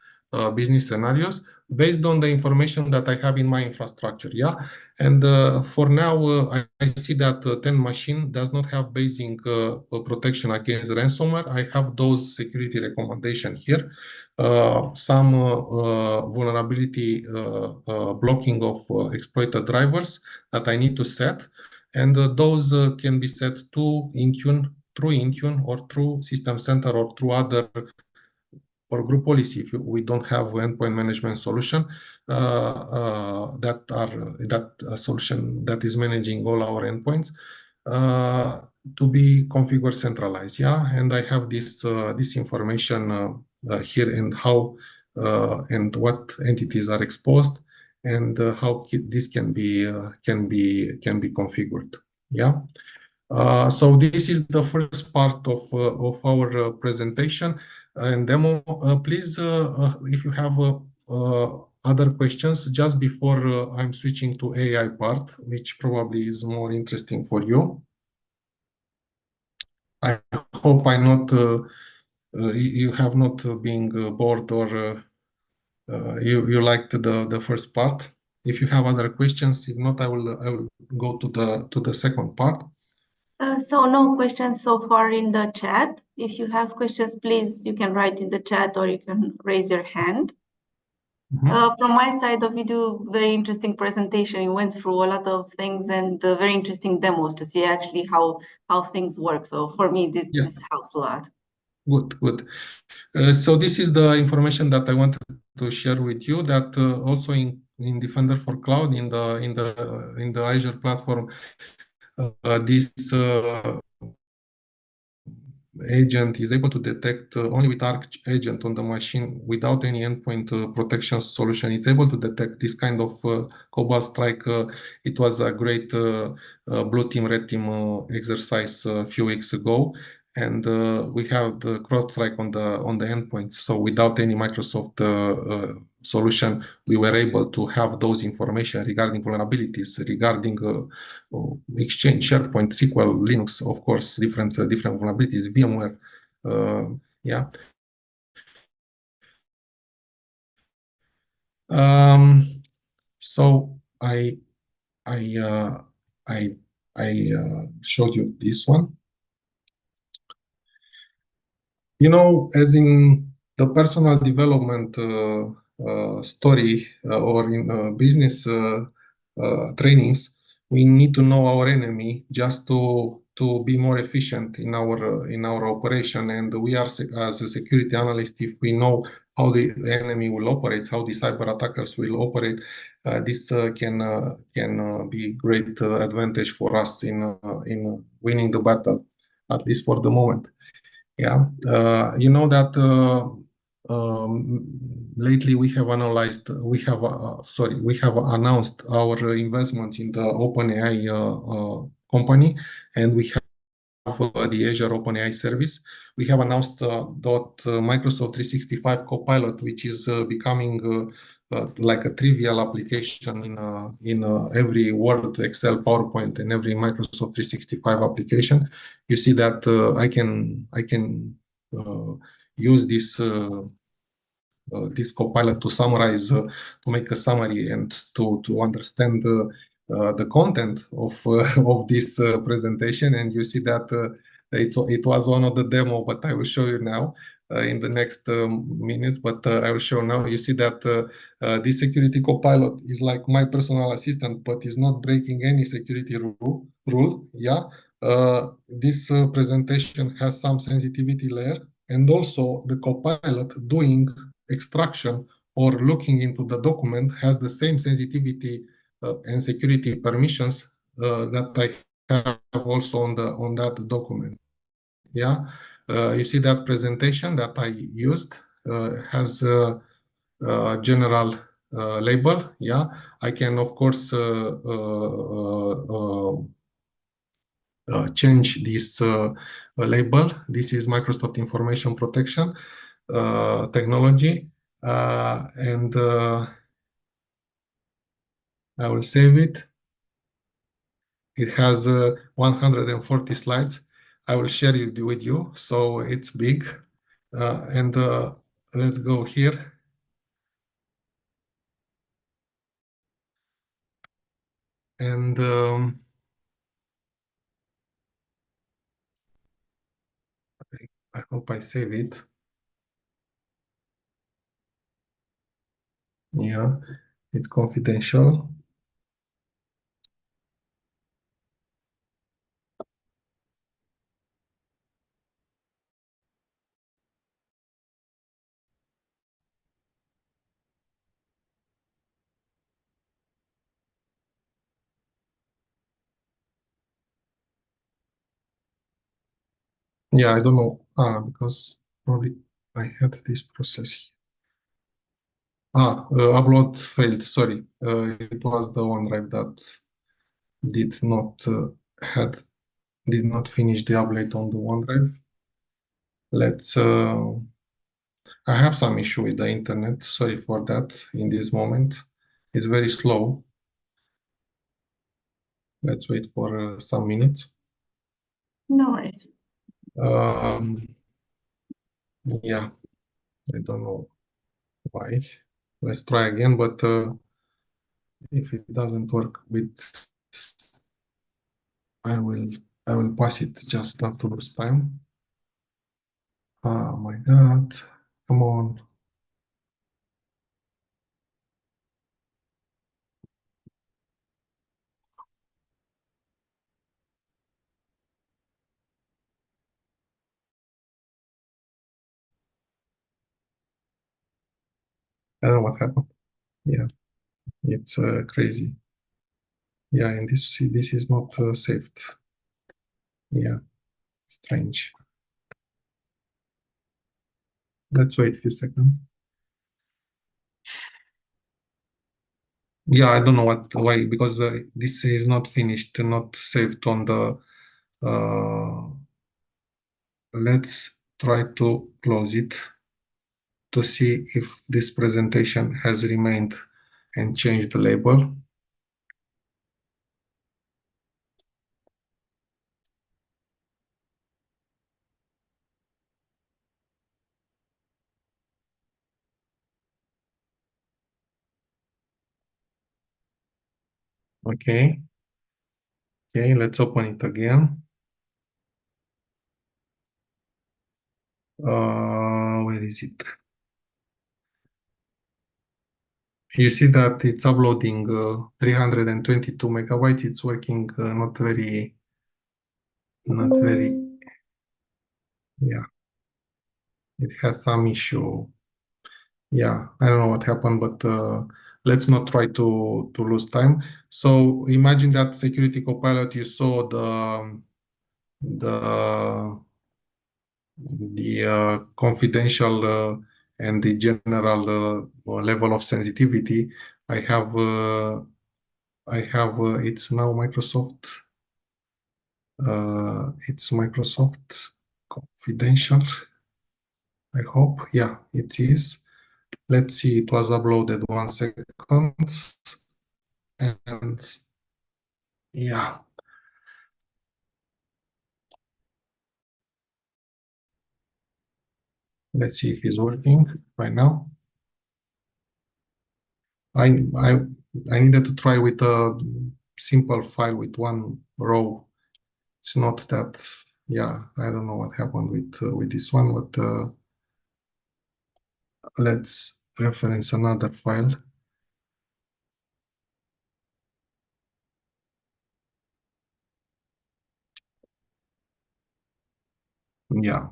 business scenarios, based on the information that I have in my infrastructure. Yeah, and for now, I see that 10 machine does not have basic protection against ransomware. I have those security recommendation here. Some vulnerability blocking of exploited drivers that I need to set, and those can be set to Intune, through Intune, or through System Center, or through other, or group policy. If we don't have endpoint management solution that solution that is managing all our endpoints, to be configured centralized. Yeah, and I have this information here, and how and what entities are exposed, and how this can be configured. Yeah. So this is the first part of our presentation and demo. Please, if you have other questions, just before I'm switching to AI part, which probably is more interesting for you. I hope you have not been bored or you liked the first part. If you have other questions, if not, I will go to the second part. So no questions so far in the chat. If you have questions, please, you can write in the chat or you can raise your hand. From my side, the video, very interesting presentation. You went through a lot of things and very interesting demos to see actually how things work. So for me, this helps a lot. Good. So this is the information that I wanted to share with you. That also in Defender for Cloud in the Azure platform, this agent is able to detect only with Arc agent on the machine without any endpoint protection solution. It's able to detect this kind of Cobalt Strike. It was a great blue team, red team exercise a few weeks ago. And we have the CrowdStrike on the endpoint. So without any Microsoft solution, we were able to have those information regarding vulnerabilities, regarding Exchange, SharePoint, SQL, Linux, of course, different vulnerabilities, VMware, yeah. So I showed you this one. You know, as in the personal development story or in business trainings, we need to know our enemy just to be more efficient in our operation. And we are, as a security analyst, if we know how the enemy will operate, how the cyber attackers will operate, this can be great advantage for us in winning the battle, at least for the moment. Yeah, you know that lately we have announced our investment in the OpenAI company, and we have the Azure OpenAI service. We have announced Microsoft 365 Copilot, which is becoming like a trivial application in every Word, Excel, PowerPoint, and every Microsoft 365 application. You see that I can use this Copilot to summarize, to make a summary, and to understand the content of this presentation. And you see that it was one of the demo, but I will show you now in the next minutes. But I will show now. You see that this security Copilot is like my personal assistant, but is not breaking any security rule. Yeah. This presentation has some sensitivity layer, and also the Copilot doing extraction or looking into the document has the same sensitivity and security permissions that I have also on that document. Yeah, you see that presentation that I used has a general label. Yeah, I can of course change this label. This is Microsoft Information Protection technology, and I will save it. It has 140 slides. I will share it with you, so it's big. And let's go here. And I hope I save it. Yeah, it's confidential. Yeah, I don't know. Because probably I had this process. Upload failed. Sorry, it was the OneDrive that did not had did not finish the update on the OneDrive. Let's, I have some issue with the internet. Sorry for that in this moment. It's very slow. Let's wait for some minutes. No worries. Yeah, I don't know why. Let's try again, but if it doesn't work with, I will pass it just not to lose time. Oh my God, come on. I don't know what happened. Yeah, it's crazy. Yeah, and this is not saved. Yeah, strange. Let's wait a few seconds. Yeah, I don't know why, because this is not finished, not saved on the. Let's try to close it to see if this presentation has remained and changed the label. Okay. Okay, let's open it again. Where is it? You see that it's uploading 322 megabytes. It's working not very, yeah. It has some issue. Yeah, I don't know what happened, but let's not try to lose time. So imagine that Security Copilot, you saw the confidential and the general level of sensitivity. I have it's now Microsoft. It's Microsoft confidential. I hope, yeah, it is. Let's see, it was uploaded 1 second. And yeah. Let's see if it's working right now. I needed to try with a simple file with one row. It's not that, yeah, I don't know what happened with this one, but let's reference another file. Yeah.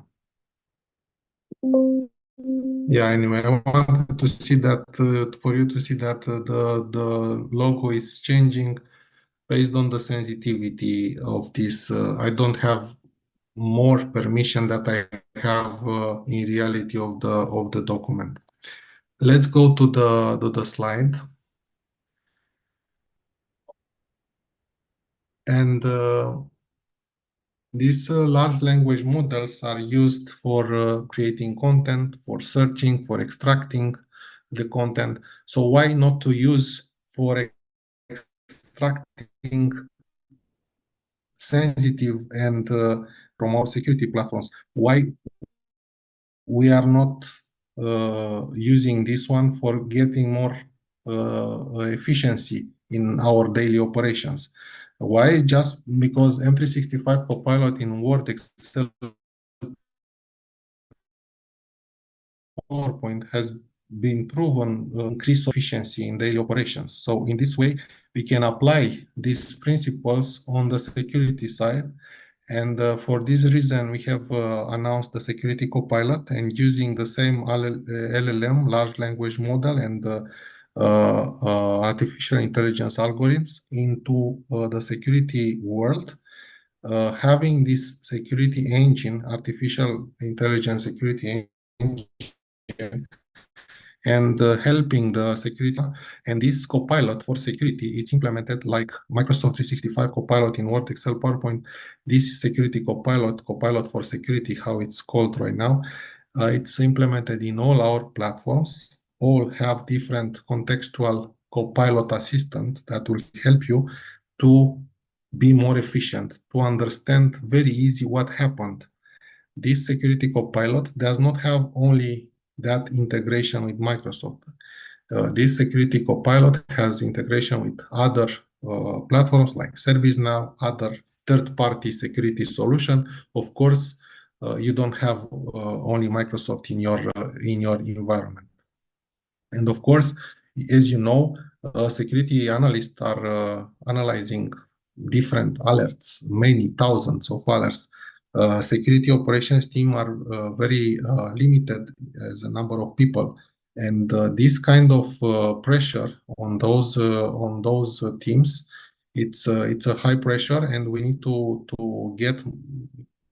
Yeah, anyway, I wanted to see that, for you to see that the logo is changing based on the sensitivity of this. I don't have more permission that I have in reality of the document. Let's go to the slide. And these large language models are used for creating content, for searching, for extracting the content. So why not to use for extracting sensitive and from our security platforms? Why we are not using this one for getting more efficiency in our daily operations? Why? Just because M365 Copilot in Word, Excel, PowerPoint has been proven increase efficiency in daily operations. So in this way, we can apply these principles on the security side. And for this reason, we have announced the Security Copilot, and using the same LLM, large language model, and artificial intelligence algorithms into the security world. Having this security engine, artificial intelligence security engine, and helping the security. And this Copilot for security, it's implemented like Microsoft 365 Copilot in Word, Excel, PowerPoint. This is Security Copilot, Copilot for security, how it's called right now. It's implemented in all our platforms. All have different contextual Copilot assistant that will help you to be more efficient, to understand very easy what happened. This Security Copilot does not have only that integration with Microsoft. This Security Copilot has integration with other platforms like ServiceNow, other third-party security solution. Of course, you don't have only Microsoft in your environment. And of course, as you know, security analysts are analyzing different alerts, many thousands of alerts. Security operations team are very limited as a number of people, and this kind of pressure on those teams, it's a high pressure, and we need to get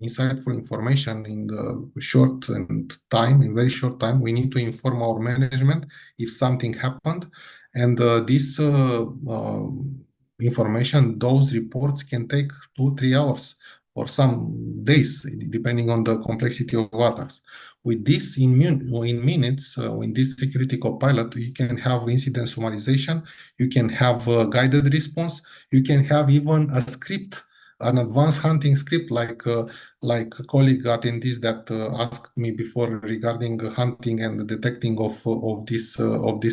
insightful information in the in very short time. We need to inform our management if something happened, and this information, those reports can take 2-3 hours or some days, depending on the complexity of attacks. With this in minutes, in this Security Copilot, you can have incident summarization, you can have guided response, you can have even a script, an advanced hunting script, like a colleague attendees that asked me before regarding hunting and detecting of this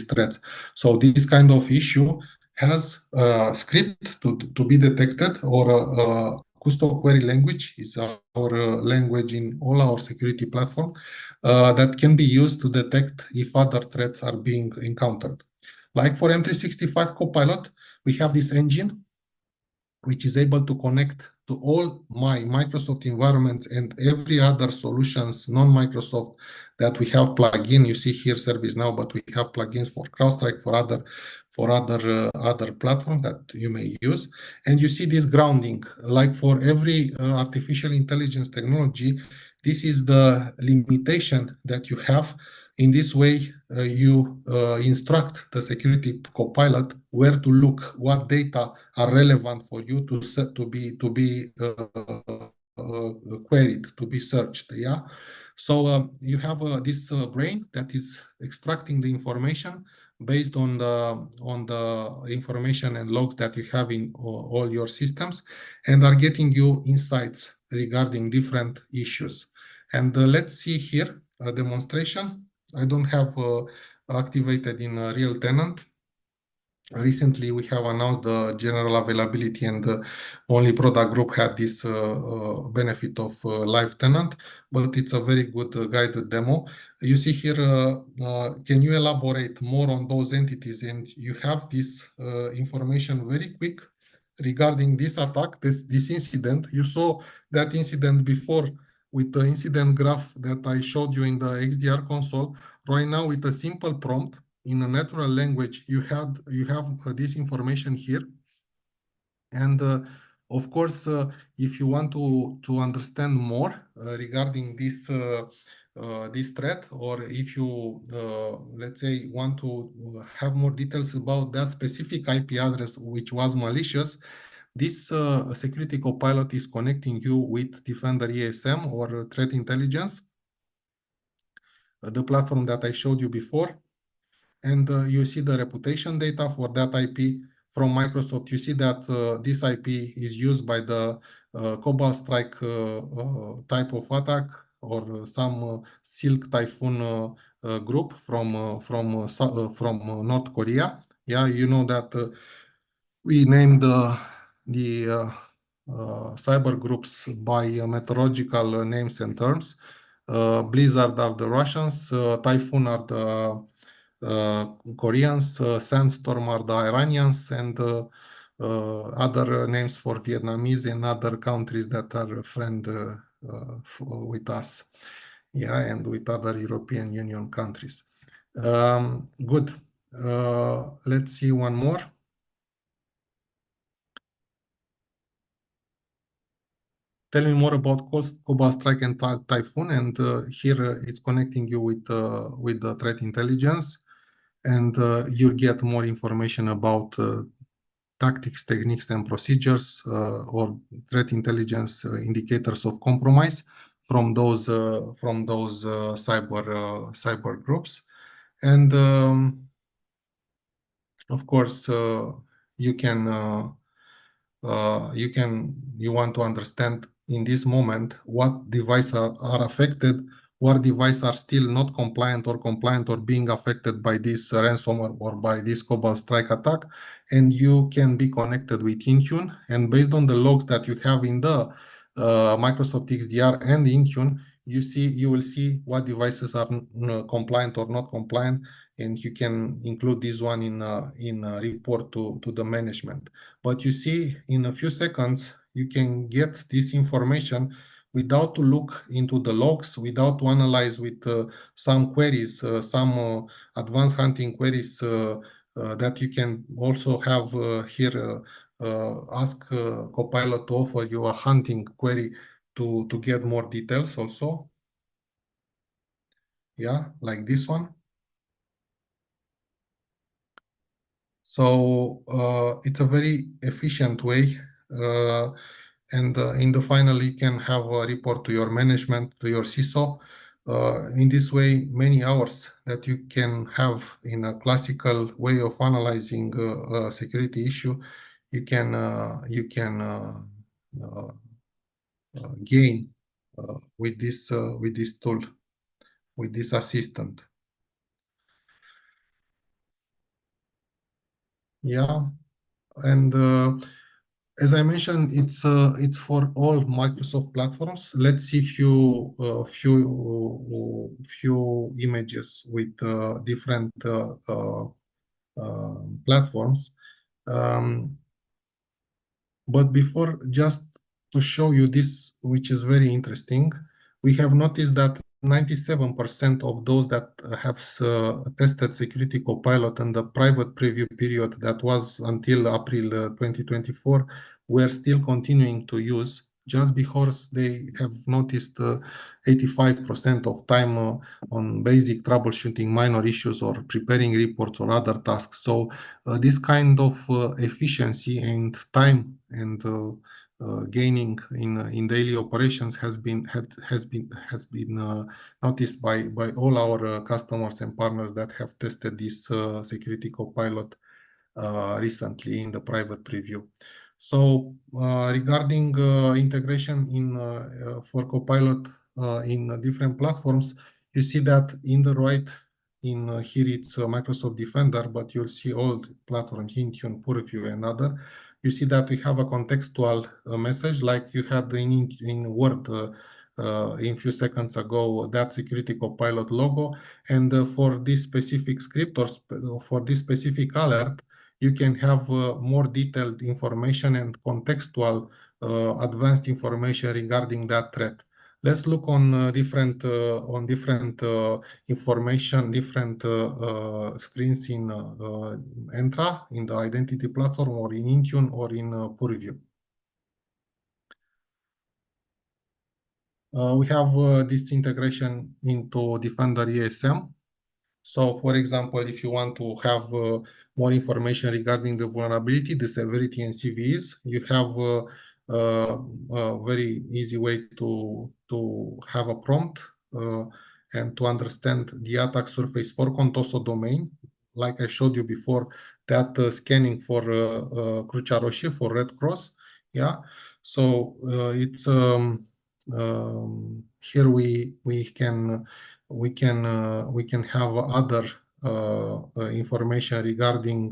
threat. So this kind of issue has a script to be detected, or Custo query language is our language in all our security platform that can be used to detect if other threats are being encountered. Like for M365 Copilot, we have this engine which is able to connect to all my Microsoft environments and every other solutions, non-Microsoft, that we have plugin. You see here ServiceNow, but we have plugins for CrowdStrike, for other platforms that you may use. And you see this grounding, like for every artificial intelligence technology, this is the limitation that you have. In this way, you instruct the Security Copilot where to look, what data are relevant for you to be queried, to be searched. Yeah. So you have this brain that is extracting the information based on the information and logs that you have in all your systems, and are getting you insights regarding different issues. And let's see here a demonstration. I don't have activated in a real tenant. Recently, we have announced the general availability, and only product group had this benefit of live tenant, but it's a very good guided demo. You see here, can you elaborate more on those entities? And you have this information very quick regarding this attack, this incident. You saw that incident before with the incident graph that I showed you in the XDR console. Right now, with a simple prompt in a natural language, you have this information here. And of course, if you want to understand more regarding this threat, or if you let's say want to have more details about that specific IP address which was malicious, this Security Copilot is connecting you with Defender ESM or Threat Intelligence, the platform that I showed you before. And you see the reputation data for that IP from Microsoft. You see that this IP is used by the Cobalt Strike type of attack, or some Silk Typhoon group from North Korea. Yeah, you know that we named the cyber groups by meteorological names and terms. Blizzard are the Russians, Typhoon are the Koreans, Sandstorm are the Iranians, and other names for Vietnamese and other countries that are friend with us. Yeah, and with other European Union countries. Good. Let's see one more. Tell me more about Cobalt Strike and Typhoon, and here it's connecting you with the threat intelligence. and you'll get more information about tactics, techniques, and procedures or threat intelligence indicators of compromise from those cyber groups. And of course, you want to understand in this moment what devices are affected, what devices are still not compliant or compliant or being affected by this ransomware or by this Cobalt Strike attack, and you can be connected with Intune, and based on the logs that you have in the Microsoft XDR and Intune, you will see what devices are compliant or not compliant, and you can include this one in a report to the management. But you see, in a few seconds, you can get this information without to look into the logs, without to analyze with some queries, some advanced hunting queries that you can also have here. Ask Copilot to offer you a hunting query to get more details also. Yeah, like this one. So it's a very efficient way. And in the final, you can have a report to your management, to your CISO. In this way, many hours that you can have in a classical way of analyzing a security issue, you can gain with this tool, with this assistant. Yeah, and as I mentioned, it's for all Microsoft platforms. Let's see few images with different platforms. But before, just to show you this, which is very interesting, we have noticed that 97% of those that have tested Security Copilot in the private preview period that was until April 2024 were still continuing to use, just because they have noticed 85% of time on basic troubleshooting minor issues or preparing reports or other tasks. So this kind of efficiency and time and gaining in daily operations has been noticed by all our customers and partners that have tested this Security Copilot recently in the private preview. So regarding integration for Copilot in different platforms, you see that in the right, here it's Microsoft Defender, but you'll see all the platforms, Intune, Purview, and other. You see that we have a contextual message like you had in Word in few seconds ago, that Security Copilot logo. And for this specific script or for this specific alert, you can have more detailed information and contextual advanced information regarding that threat. Let's look on different information, different screens in Entra, in the identity platform, or in Intune, or in Purview. We have this integration into Defender ESM. So, for example, if you want to have more information regarding the vulnerability, the severity, and CVEs, you have a very easy way to have a prompt and to understand the attack surface for Contoso domain. Like I showed you before, that scanning for Crucea Roșie, for Red Cross. Yeah, so it's here we can have other information regarding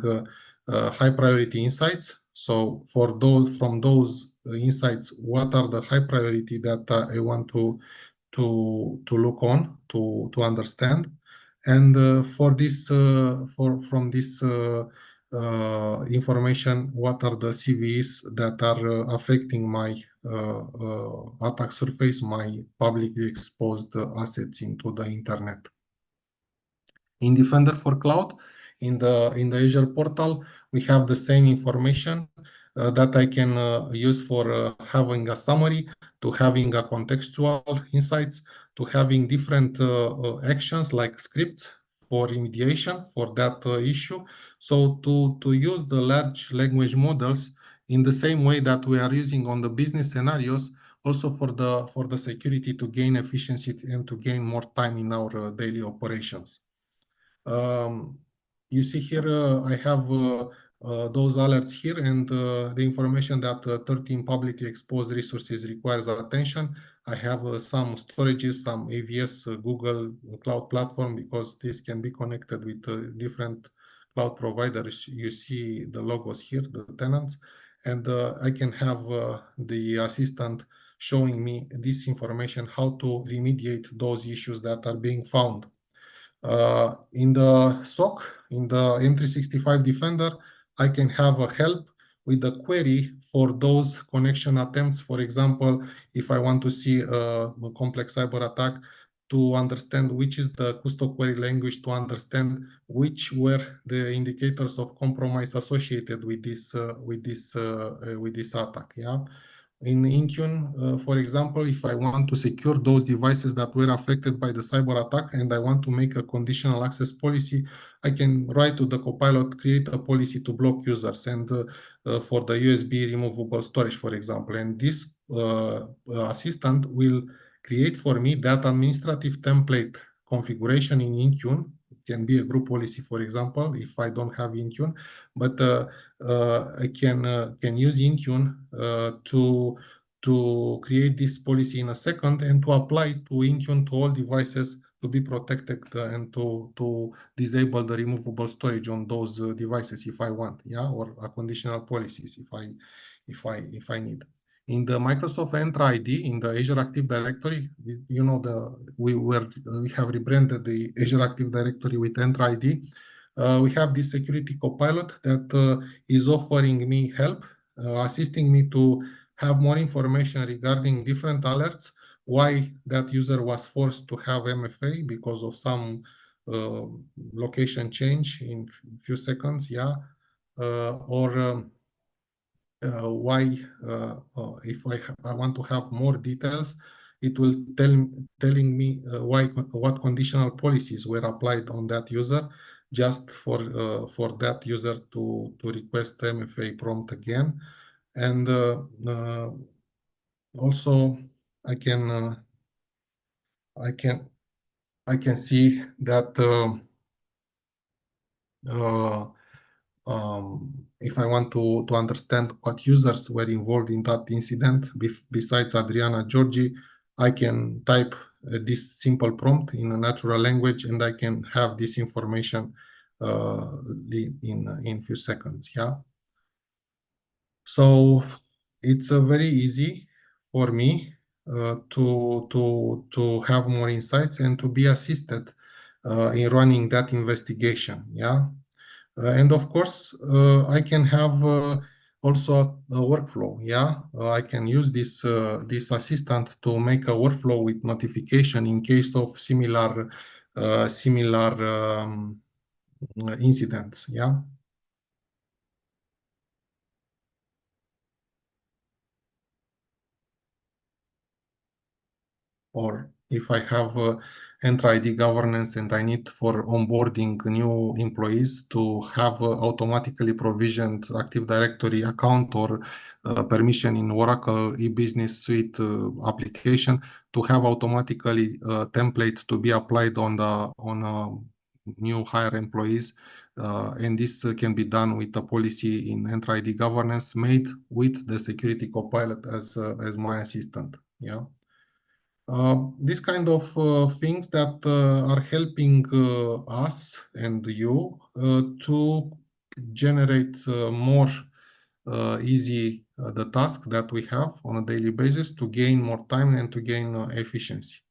high priority insights. So from those insights, what are the high priority that I want to look on to understand, and from this information, what are the CVEs that are affecting my attack surface, my publicly exposed assets into the internet. In Defender for Cloud, in the Azure portal, we have the same information that I can use for having a summary, to having a contextual insights, to having different actions like scripts for remediation for that issue. So to use the large language models in the same way that we are using on the business scenarios, also for the security, to gain efficiency and to gain more time in our daily operations. You see here, I have those alerts here, and the information that 13 publicly exposed resources requires attention. I have some storages, some AVS Google Cloud Platform, because this can be connected with different cloud providers. You see the logos here, the tenants, and I can have the assistant showing me this information, how to remediate those issues that are being found. In the SOC, in the M365 Defender, I can have a help with the query for those connection attempts. For example, if I want to see a complex cyber attack, to understand which is the Custo query language, to understand which were the indicators of compromise associated with this attack. Yeah. In Intune, for example, if I want to secure those devices that were affected by the cyber attack and I want to make a conditional access policy, I can write to the Copilot, create a policy to block users, and for the USB removable storage, for example. And this assistant will create for me that administrative template configuration in Intune. It can be a group policy, for example, if I don't have Intune, but I can use Intune to create this policy in a second and to apply to Intune to all devices to be protected and to disable the removable storage on those devices if I want, yeah, or a conditional policies if I need. In the Microsoft Entra ID, in the Azure Active Directory, you know, we have rebranded the Azure Active Directory with Entra ID. We have this security copilot that is offering me help, assisting me to have more information regarding different alerts, why that user was forced to have MFA because of some location change in few seconds, yeah, or why, if I want to have more details, it will telling me what conditional policies were applied on that user, just for that user to request MFA prompt again. And also I can see that if I want to understand what users were involved in that incident, besides Adriana Georgi, I can type this simple prompt in a natural language, and I can have this information in few seconds. Yeah. So it's very easy for me to have more insights and to be assisted in running that investigation. Yeah. And of course, I can have also a workflow. Yeah, I can use this assistant to make a workflow with notification in case of similar incidents. Yeah. Or if I have Entra ID governance and I need for onboarding new employees to have automatically provisioned Active Directory account or permission in Oracle e-business suite application to have automatically a template to be applied on new hire employees. And this can be done with a policy in Entra ID governance made with the security copilot as my assistant. Yeah. This kind of things that are helping us and you to generate more easy the task that we have on a daily basis to gain more time and to gain efficiency.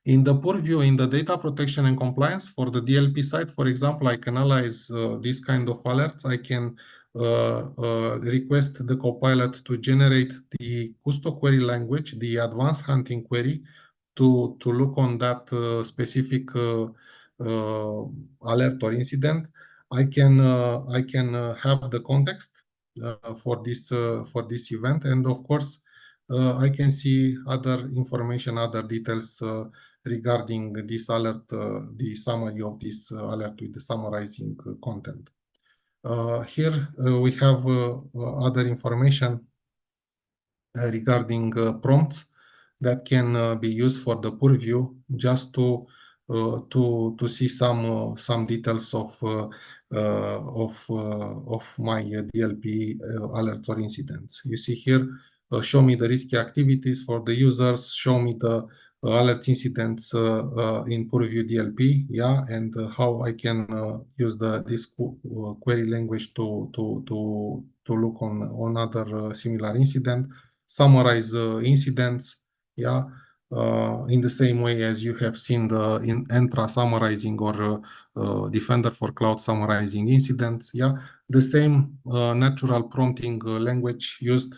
In the purview, in the data protection and compliance for the DLP side, for example, I can analyze this kind of alerts. I can request the Copilot to generate the Custo query language, the advanced hunting query, to look on that specific alert or incident. I can have the context for this event, and of course I can see other information, other details regarding this alert, the summary of this alert with the summarizing content. Here we have other information regarding prompts that can be used for the purview, just to see some details of my DLP alerts or incidents. You see here, show me the risky activities for the users, show me the alert incidents in purview DLP, yeah, and how I can use this query language to look on other similar incident, summarize incidents, yeah, in the same way as you have seen in Entra summarizing or Defender for Cloud summarizing incidents, yeah, the same natural prompting language used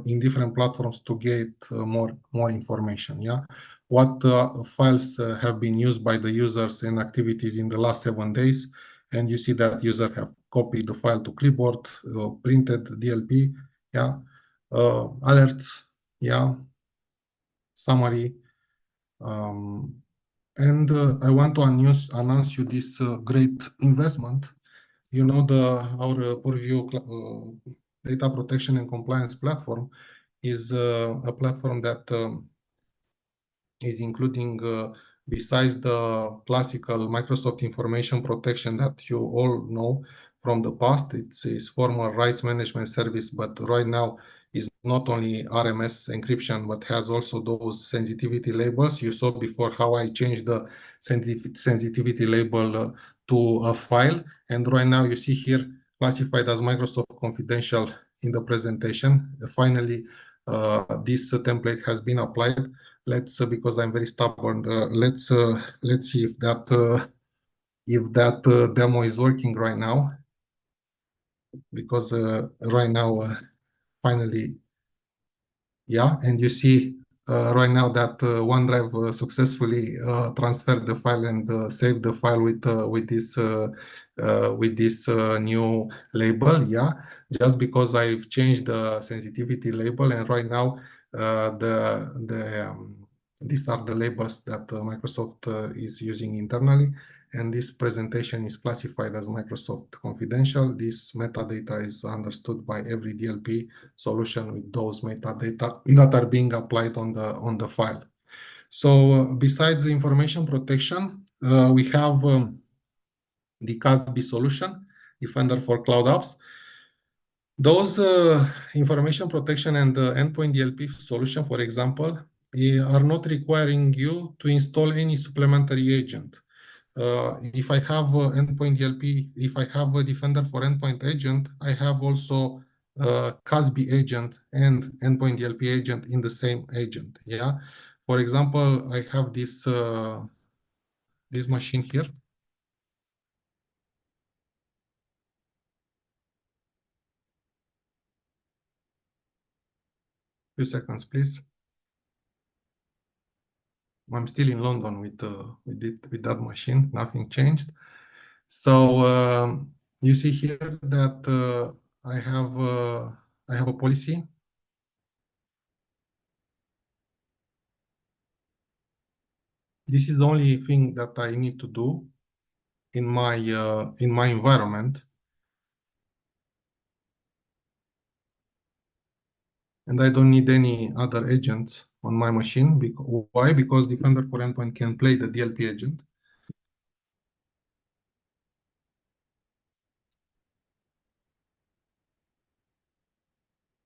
in different platforms to get more information, yeah. What files have been used by the users and activities in the last 7 days, and you see that user have copied the file to clipboard, printed DLP, yeah, alerts, yeah, summary, and I want to announce you this great investment. You know, our Purview data protection and compliance platform is a platform that is including, besides the classical Microsoft information protection that you all know from the past, it's former rights management service, but right now is not only RMS encryption, but has also those sensitivity labels. You saw before how I changed the sensitivity label to a file. And right now you see here classified as Microsoft Confidential in the presentation. Finally, this template has been applied. Let's, because I'm very stubborn, let's see if that demo is working right now. Because right now, finally, yeah, and you see right now that OneDrive successfully transferred the file and saved the file with this new label, yeah, just because I've changed the sensitivity label, and right now these are the labels that Microsoft is using internally. And this presentation is classified as Microsoft Confidential. This metadata is understood by every DLP solution with those metadata that are being applied on the file. So besides the information protection, we have the CASB solution, Defender for Cloud Apps. Those information protection and endpoint DLP solution, for example, are not requiring you to install any supplementary agent. If I have endpoint DLP, if I have a Defender for Endpoint agent, I have also CASB agent and endpoint DLP agent in the same agent. Yeah. For example, I have this machine here. Few seconds, please. I'm still in London with that machine. Nothing changed. So you see here that I have a policy. This is the only thing that I need to do in my environment, and I don't need any other agents on my machine. Why? Because Defender for Endpoint can play the DLP agent.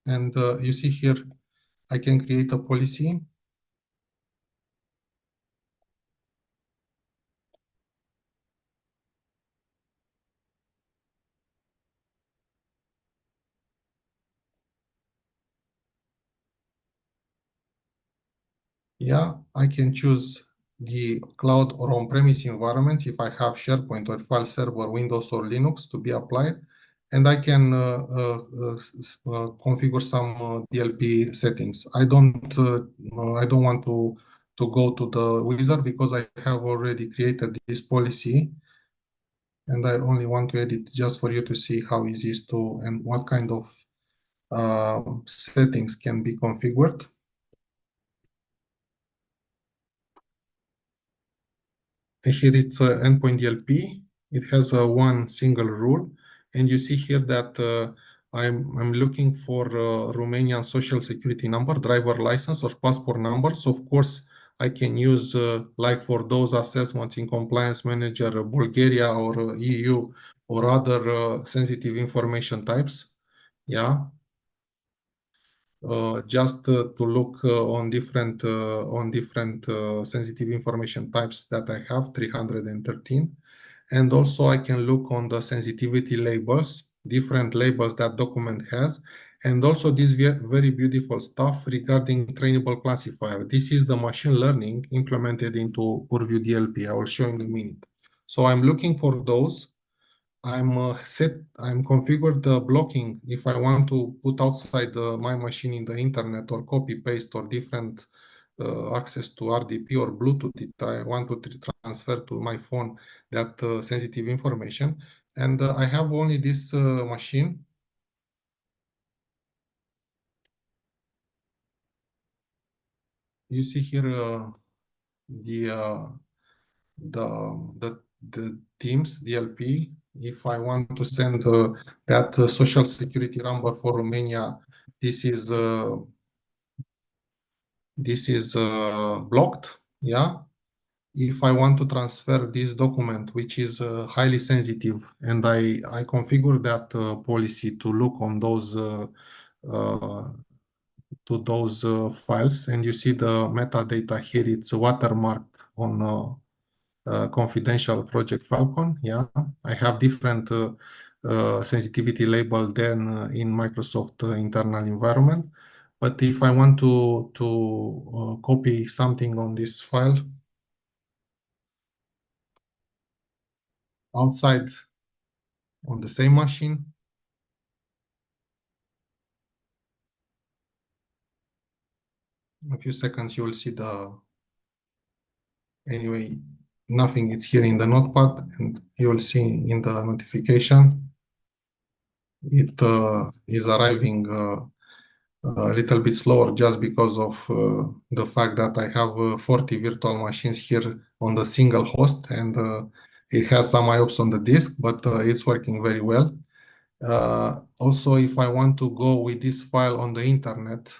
And you see here, I can create a policy. Yeah, I can choose the cloud or on-premise environment if I have SharePoint or file server, Windows or Linux to be applied. And I can configure some DLP settings. I don't want to go to the wizard because I have already created this policy, and I only want to edit just for you to see how easy it is to and what kind of settings can be configured. here it's endpoint DLP. It has one single rule, and you see here that I'm looking for Romanian social security number, driver license, or passport number. So of course I can use like for those assessments in Compliance Manager Bulgaria or EU or other sensitive information types. Yeah. Just to look on different sensitive information types that I have, 313. And also I can look on the sensitivity labels, different labels that document has, and also this very beautiful stuff regarding trainable classifier. This is the machine learning implemented into Purview DLP. I will show in a minute. So I'm looking for those. I'm configured the blocking if I want to put outside my machine in the internet or copy paste or different access to RDP or Bluetooth if I want to transfer to my phone that sensitive information. And I have only this machine. You see here the Teams DLP. If I want to send that social security number for Romania, this is blocked. Yeah. If I want to transfer this document, which is highly sensitive, and I configure that policy to look on those files, and you see the metadata here, it's watermarked on confidential project Falcon. Yeah, I have different sensitivity label than in Microsoft internal environment. But if I want to copy something on this file outside on the same machine, in a few seconds you will see anyway, nothing is here in the notepad, and you will see in the notification it is arriving a little bit slower just because of the fact that I have 40 virtual machines here on the single host, and it has some IOPS on the disk, but it's working very well. Also, if I want to go with this file on the internet,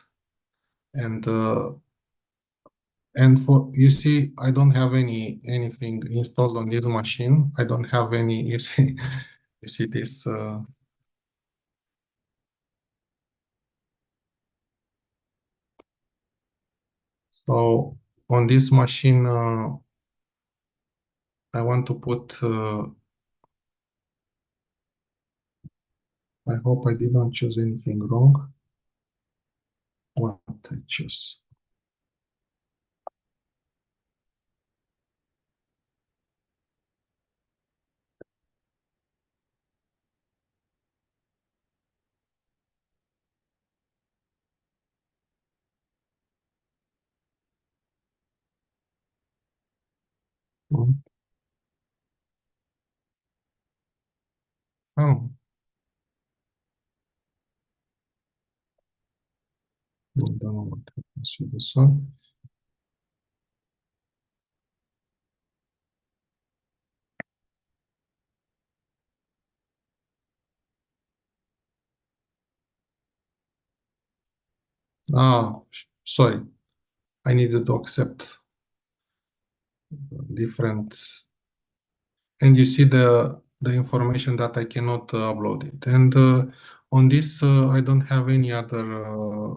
and for, you see, I don't have anything installed on this machine. I don't have any, you see this. So on this machine, I want to put, I hope I didn't choose anything wrong. What I choose? Oh, no, I don't know what happens with this one. Sorry, I needed to accept different, and you see the information that I cannot upload it. And on this, I don't have any other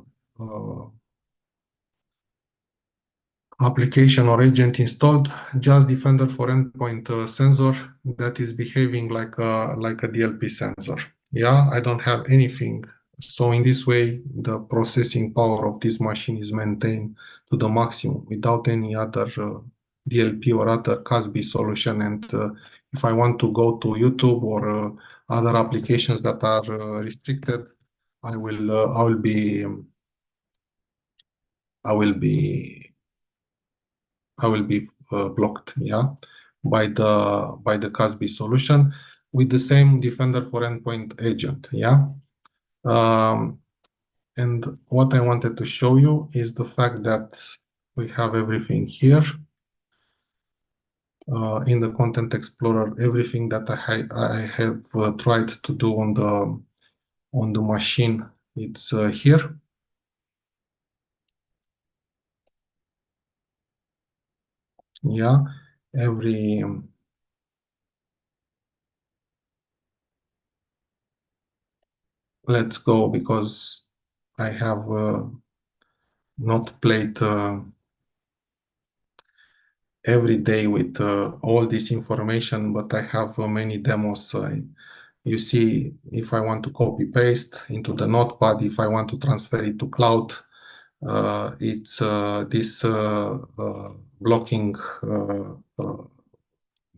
application or agent installed, just Defender for Endpoint sensor that is behaving like a DLP sensor. Yeah, I don't have anything. So in this way, the processing power of this machine is maintained to the maximum without any other DLP or other CASB solution. And if I want to go to YouTube or other applications that are restricted, I will be blocked, yeah, by the CASB solution with the same Defender for Endpoint agent, yeah. And what I wanted to show you is the fact that we have everything here. in the Content Explorer everything that I have tried to do on the machine. It's here. Yeah, let's go, because I have not played every day with all this information, but I have many demos. You see, if I want to copy paste into the notepad, if I want to transfer it to cloud, it's this blocking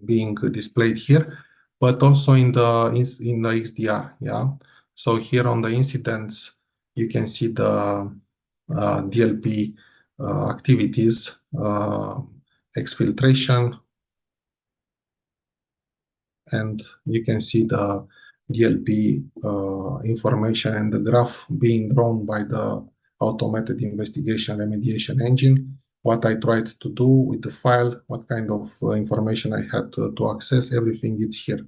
being displayed here, but also in the XDR. Yeah. So here on the incidents, you can see the DLP activities, exfiltration, and you can see the DLP information and the graph being drawn by the automated investigation remediation engine. What I tried to do with the file, what kind of information I had to access, everything is here.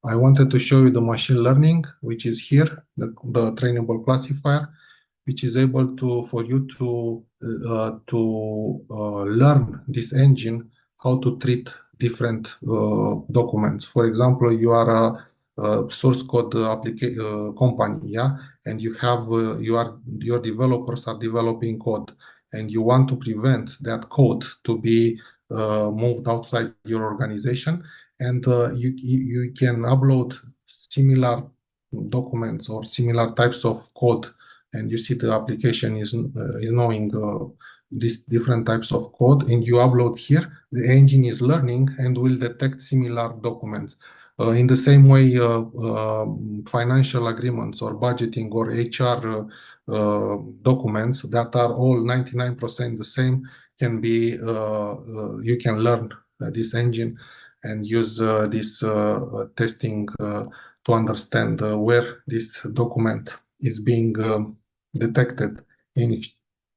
I wanted to show you the machine learning, which is here, the trainable classifier, which is able for you to learn this engine how to treat different documents. For example, you are a source code company, yeah, and you have your developers are developing code, and you want to prevent that code to be moved outside your organization, and you can upload similar documents or similar types of code, and you see the application is knowing these different types of code, and you upload here, the engine is learning and will detect similar documents. In the same way, financial agreements or budgeting or HR documents that are all 99% the same can be, you can learn this engine and use this testing to understand where this document is being detected in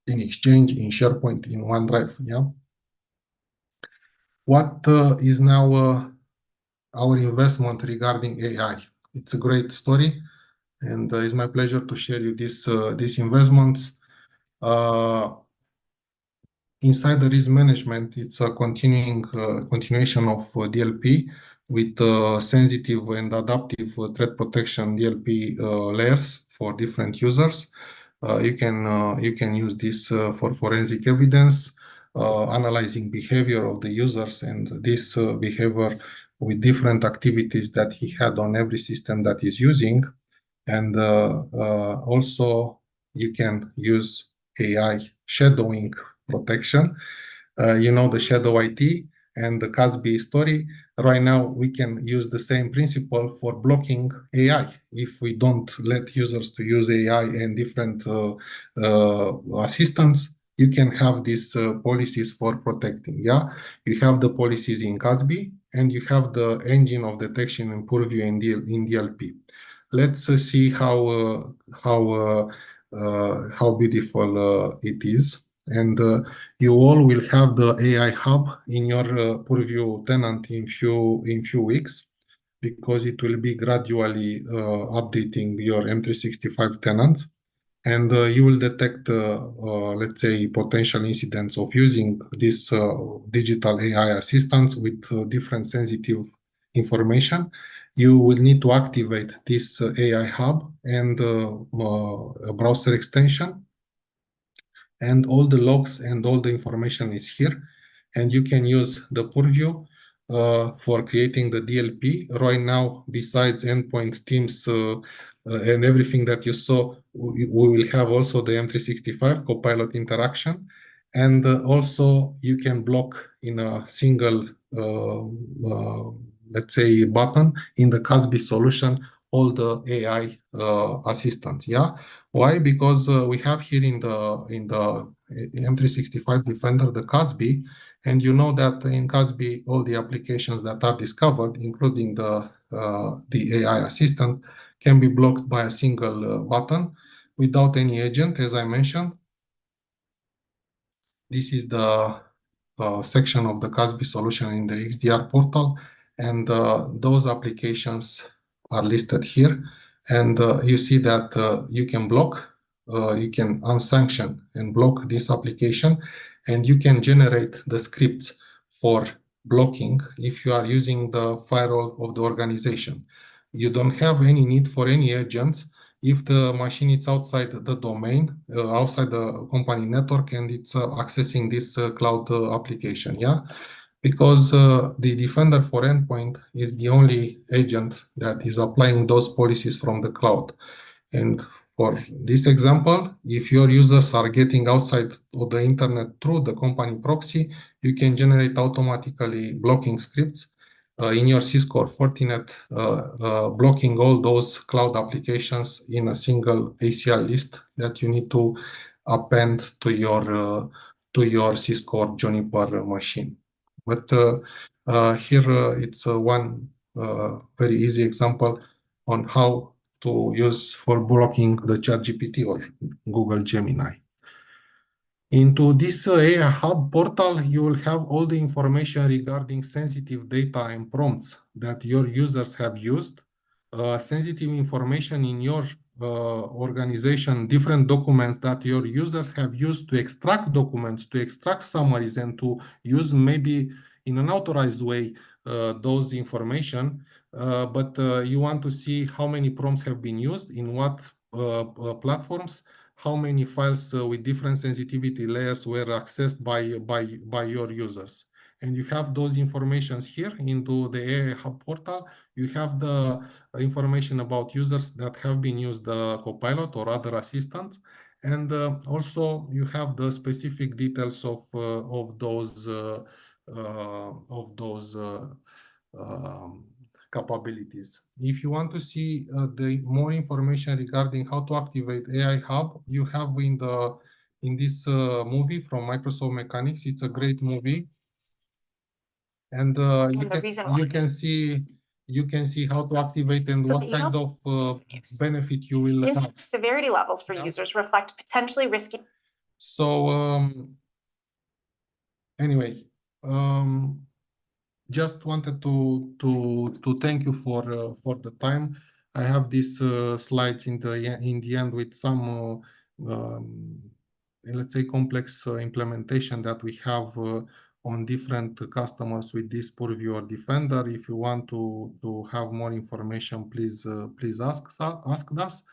Exchange, in SharePoint, in OneDrive. Yeah. What is now our investment regarding AI? It's a great story, and it's my pleasure to share you these investments. Inside the risk management, it's a continuation of DLP with sensitive and adaptive threat protection DLP layers for different users. You can use this for forensic evidence, analyzing behavior of the users and this behavior with different activities that he had on every system that he's using. And also you can use AI shadowing protection. You know the shadow IT and the CASB story. Right now, we can use the same principle for blocking AI. If we don't let users to use AI and different assistants, you can have these policies for protecting. Yeah, you have the policies in CASB and you have the engine of detection in Purview in DLP. Let's see how beautiful it is. And you all will have the AI hub in your Purview tenant in few weeks, because it will be gradually updating your M365 tenants, and you will detect, let's say, potential incidents of using this digital AI assistants with different sensitive information. You will need to activate this AI hub and a browser extension, and all the logs and all the information is here. And you can use the Purview for creating the DLP. Right now, besides endpoint teams and everything that you saw, we will have also the M365 Copilot interaction. And also you can block in a single, let's say, button in the CASB solution all the AI assistants. Yeah. Why? Because we have here in the M365 Defender the CASB, and you know that in CASB all the applications that are discovered, including the AI assistant, can be blocked by a single button without any agent, as I mentioned. This is the section of the CASB solution in the XDR portal, and those applications are listed here. And you see that you can block, you can unsanction and block this application, and you can generate the scripts for blocking if you are using the firewall of the organization. You don't have any need for any agents if the machine is outside the domain, outside the company network, and it's accessing this cloud application, yeah? Because the Defender for Endpoint is the only agent that is applying those policies from the cloud. And for this example, if your users are getting outside of the internet through the company proxy, you can generate automatically blocking scripts in your Cisco or Fortinet, blocking all those cloud applications in a single ACL list that you need to append to your Cisco or Juniper machine. But here it's one very easy example on how to use for blocking the ChatGPT or Google Gemini. Into this AI Hub portal, you will have all the information regarding sensitive data and prompts that your users have used, sensitive information in your organization, different documents that your users have used to extract documents, to extract summaries, and to use maybe in an authorized way those information. But you want to see how many prompts have been used, in what platforms, how many files with different sensitivity layers were accessed by your users. And you have those informations here into the AI Hub portal. You have the information about users that have been used the Copilot or other assistants. And also you have the specific details of those capabilities. If you want to see the more information regarding how to activate AI Hub, you have in this movie from Microsoft Mechanics. It's a great movie, and you can see how to activate and what kind of benefit you will have. Severity levels for users reflect potentially risky. So anyway. Just wanted to thank you for the time. I have these slides in the end with some let's say complex implementation that we have on different customers with this Purview or Defender. If you want to have more information, please ask us.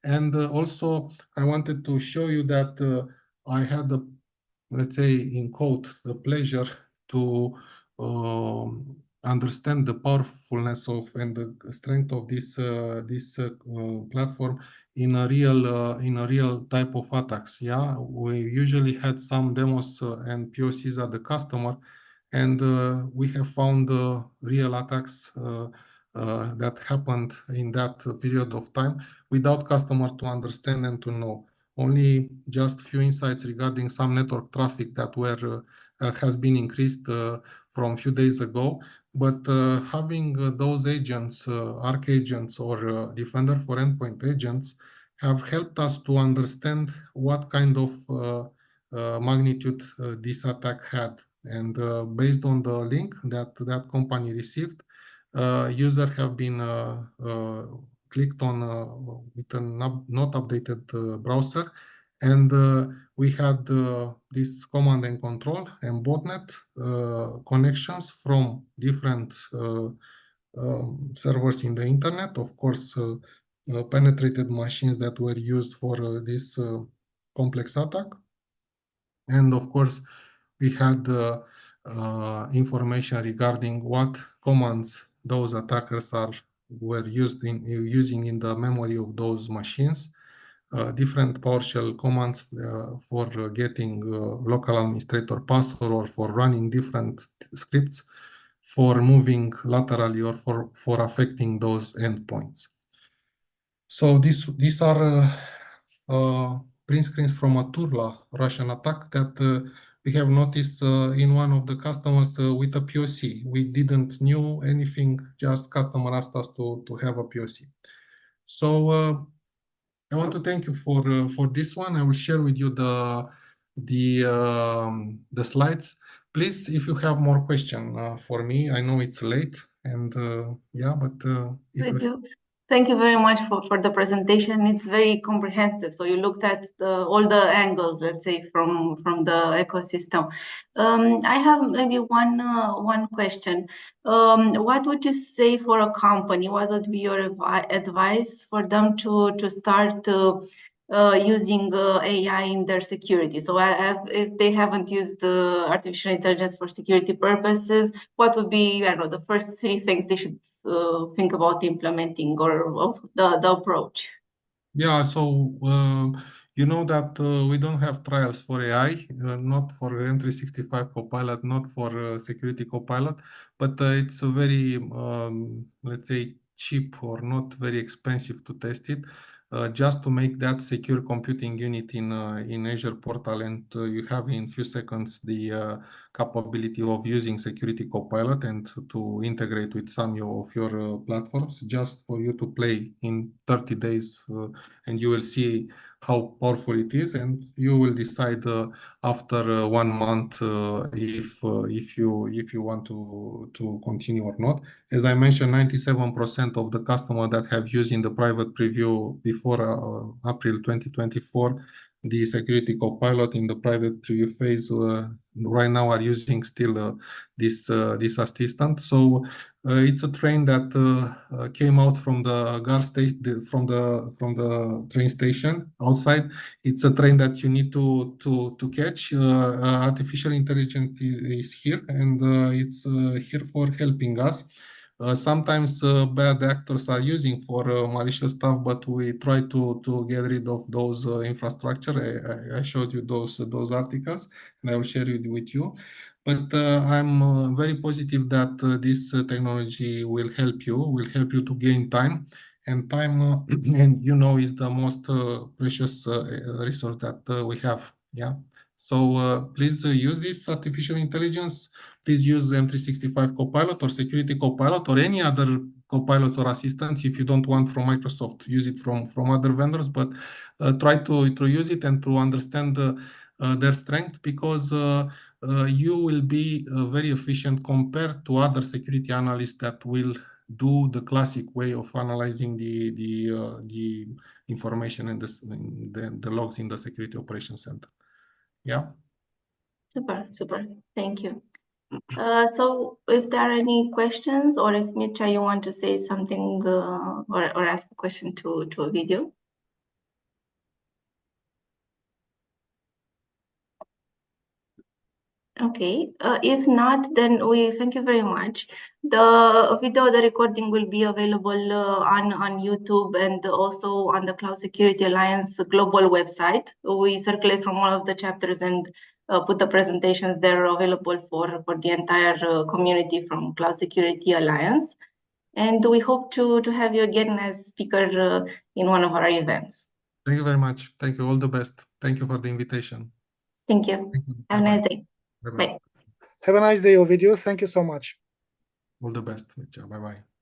And also I wanted to show you that I had the, let's say in quote, the pleasure to understand the powerfulness of and the strength of this platform in a real type of attacks. Yeah, we usually had some demos and POCs at the customer, and we have found real attacks that happened in that period of time without customer to understand and to know. Only just few insights regarding some network traffic that has been increased from a few days ago. But having those agents, ARC agents or Defender for Endpoint agents, have helped us to understand what kind of magnitude this attack had. And based on the link that company received, users have been clicked on with a not updated browser, and we had this command and control and botnet connections from different servers in the internet. Of course, penetrated machines that were used for this complex attack. And of course, we had information regarding what commands those attackers were using in the memory of those machines. Different PowerShell commands for getting local administrator password or for running different scripts for moving laterally or for affecting those endpoints. So these are print screens from a Turla Russian attack that we have noticed in one of the customers with a POC. We didn't know anything, just customer asked us to have a POC. So I want to thank you for this one. I will share with you the slides. please, if you have more question for me, I know it's late, and yeah, but if We you do. Thank you very much for the presentation. It's very comprehensive. So you looked at all the angles, let's say, from the ecosystem. I have maybe one question. What would you say for a company? What would be your advice for them to start using AI in their security? So if they haven't used artificial intelligence for security purposes, what would be, I don't know, the first 3 things they should think about implementing or of the approach? Yeah, so you know that we don't have trials for AI, not for M365 Copilot, not for Security Copilot, but it's a very, let's say, cheap or not very expensive to test it, just to make that secure computing unit in Azure portal, and you have in few seconds the capability of using Security Copilot and to integrate with some of your platforms, just for you to play in 30 days, and you will see how powerful it is, and you will decide after 1 month if you want to continue or not. As I mentioned, 97% of the customers that have used in the private preview before April 2024 the Security Copilot in the private preview phase right now are using still this assistant. So it's a train that came out from the guard from the train station outside. It's a train that you need to catch. Artificial intelligence is here, and it's here for helping us. Sometimes bad actors are using for malicious stuff, but we try to get rid of those infrastructure. I showed you those articles, and I will share it with you. But I'm very positive that this technology will help you to gain time, and time, and you know, is the most precious resource that we have. Yeah. So please use this artificial intelligence. Please use M365 Copilot or Security Copilot or any other copilots or assistants. If you don't want from Microsoft, use it from other vendors, but try to use it and to understand their strength, because you will be very efficient compared to other security analysts that will do the classic way of analyzing the information and the logs in the Security Operations Center. Yeah. Super. Thank you. So if there are any questions, or if Mircea, you want to say something or ask a question to a video. Okay, if not, then we thank you very much. The video, the recording will be available on YouTube and also on the Cloud Security Alliance global website. We circulate from all of the chapters and put the presentations there available for the entire community from Cloud Security Alliance. And we hope to have you again as speaker in one of our events. Thank you very much. Thank you. All the best. Thank you for the invitation. Thank you. Thank you. Have a nice day. Bye-bye. Bye. Have a nice day, Ovidiu. Thank you so much. All the best. Bye-bye.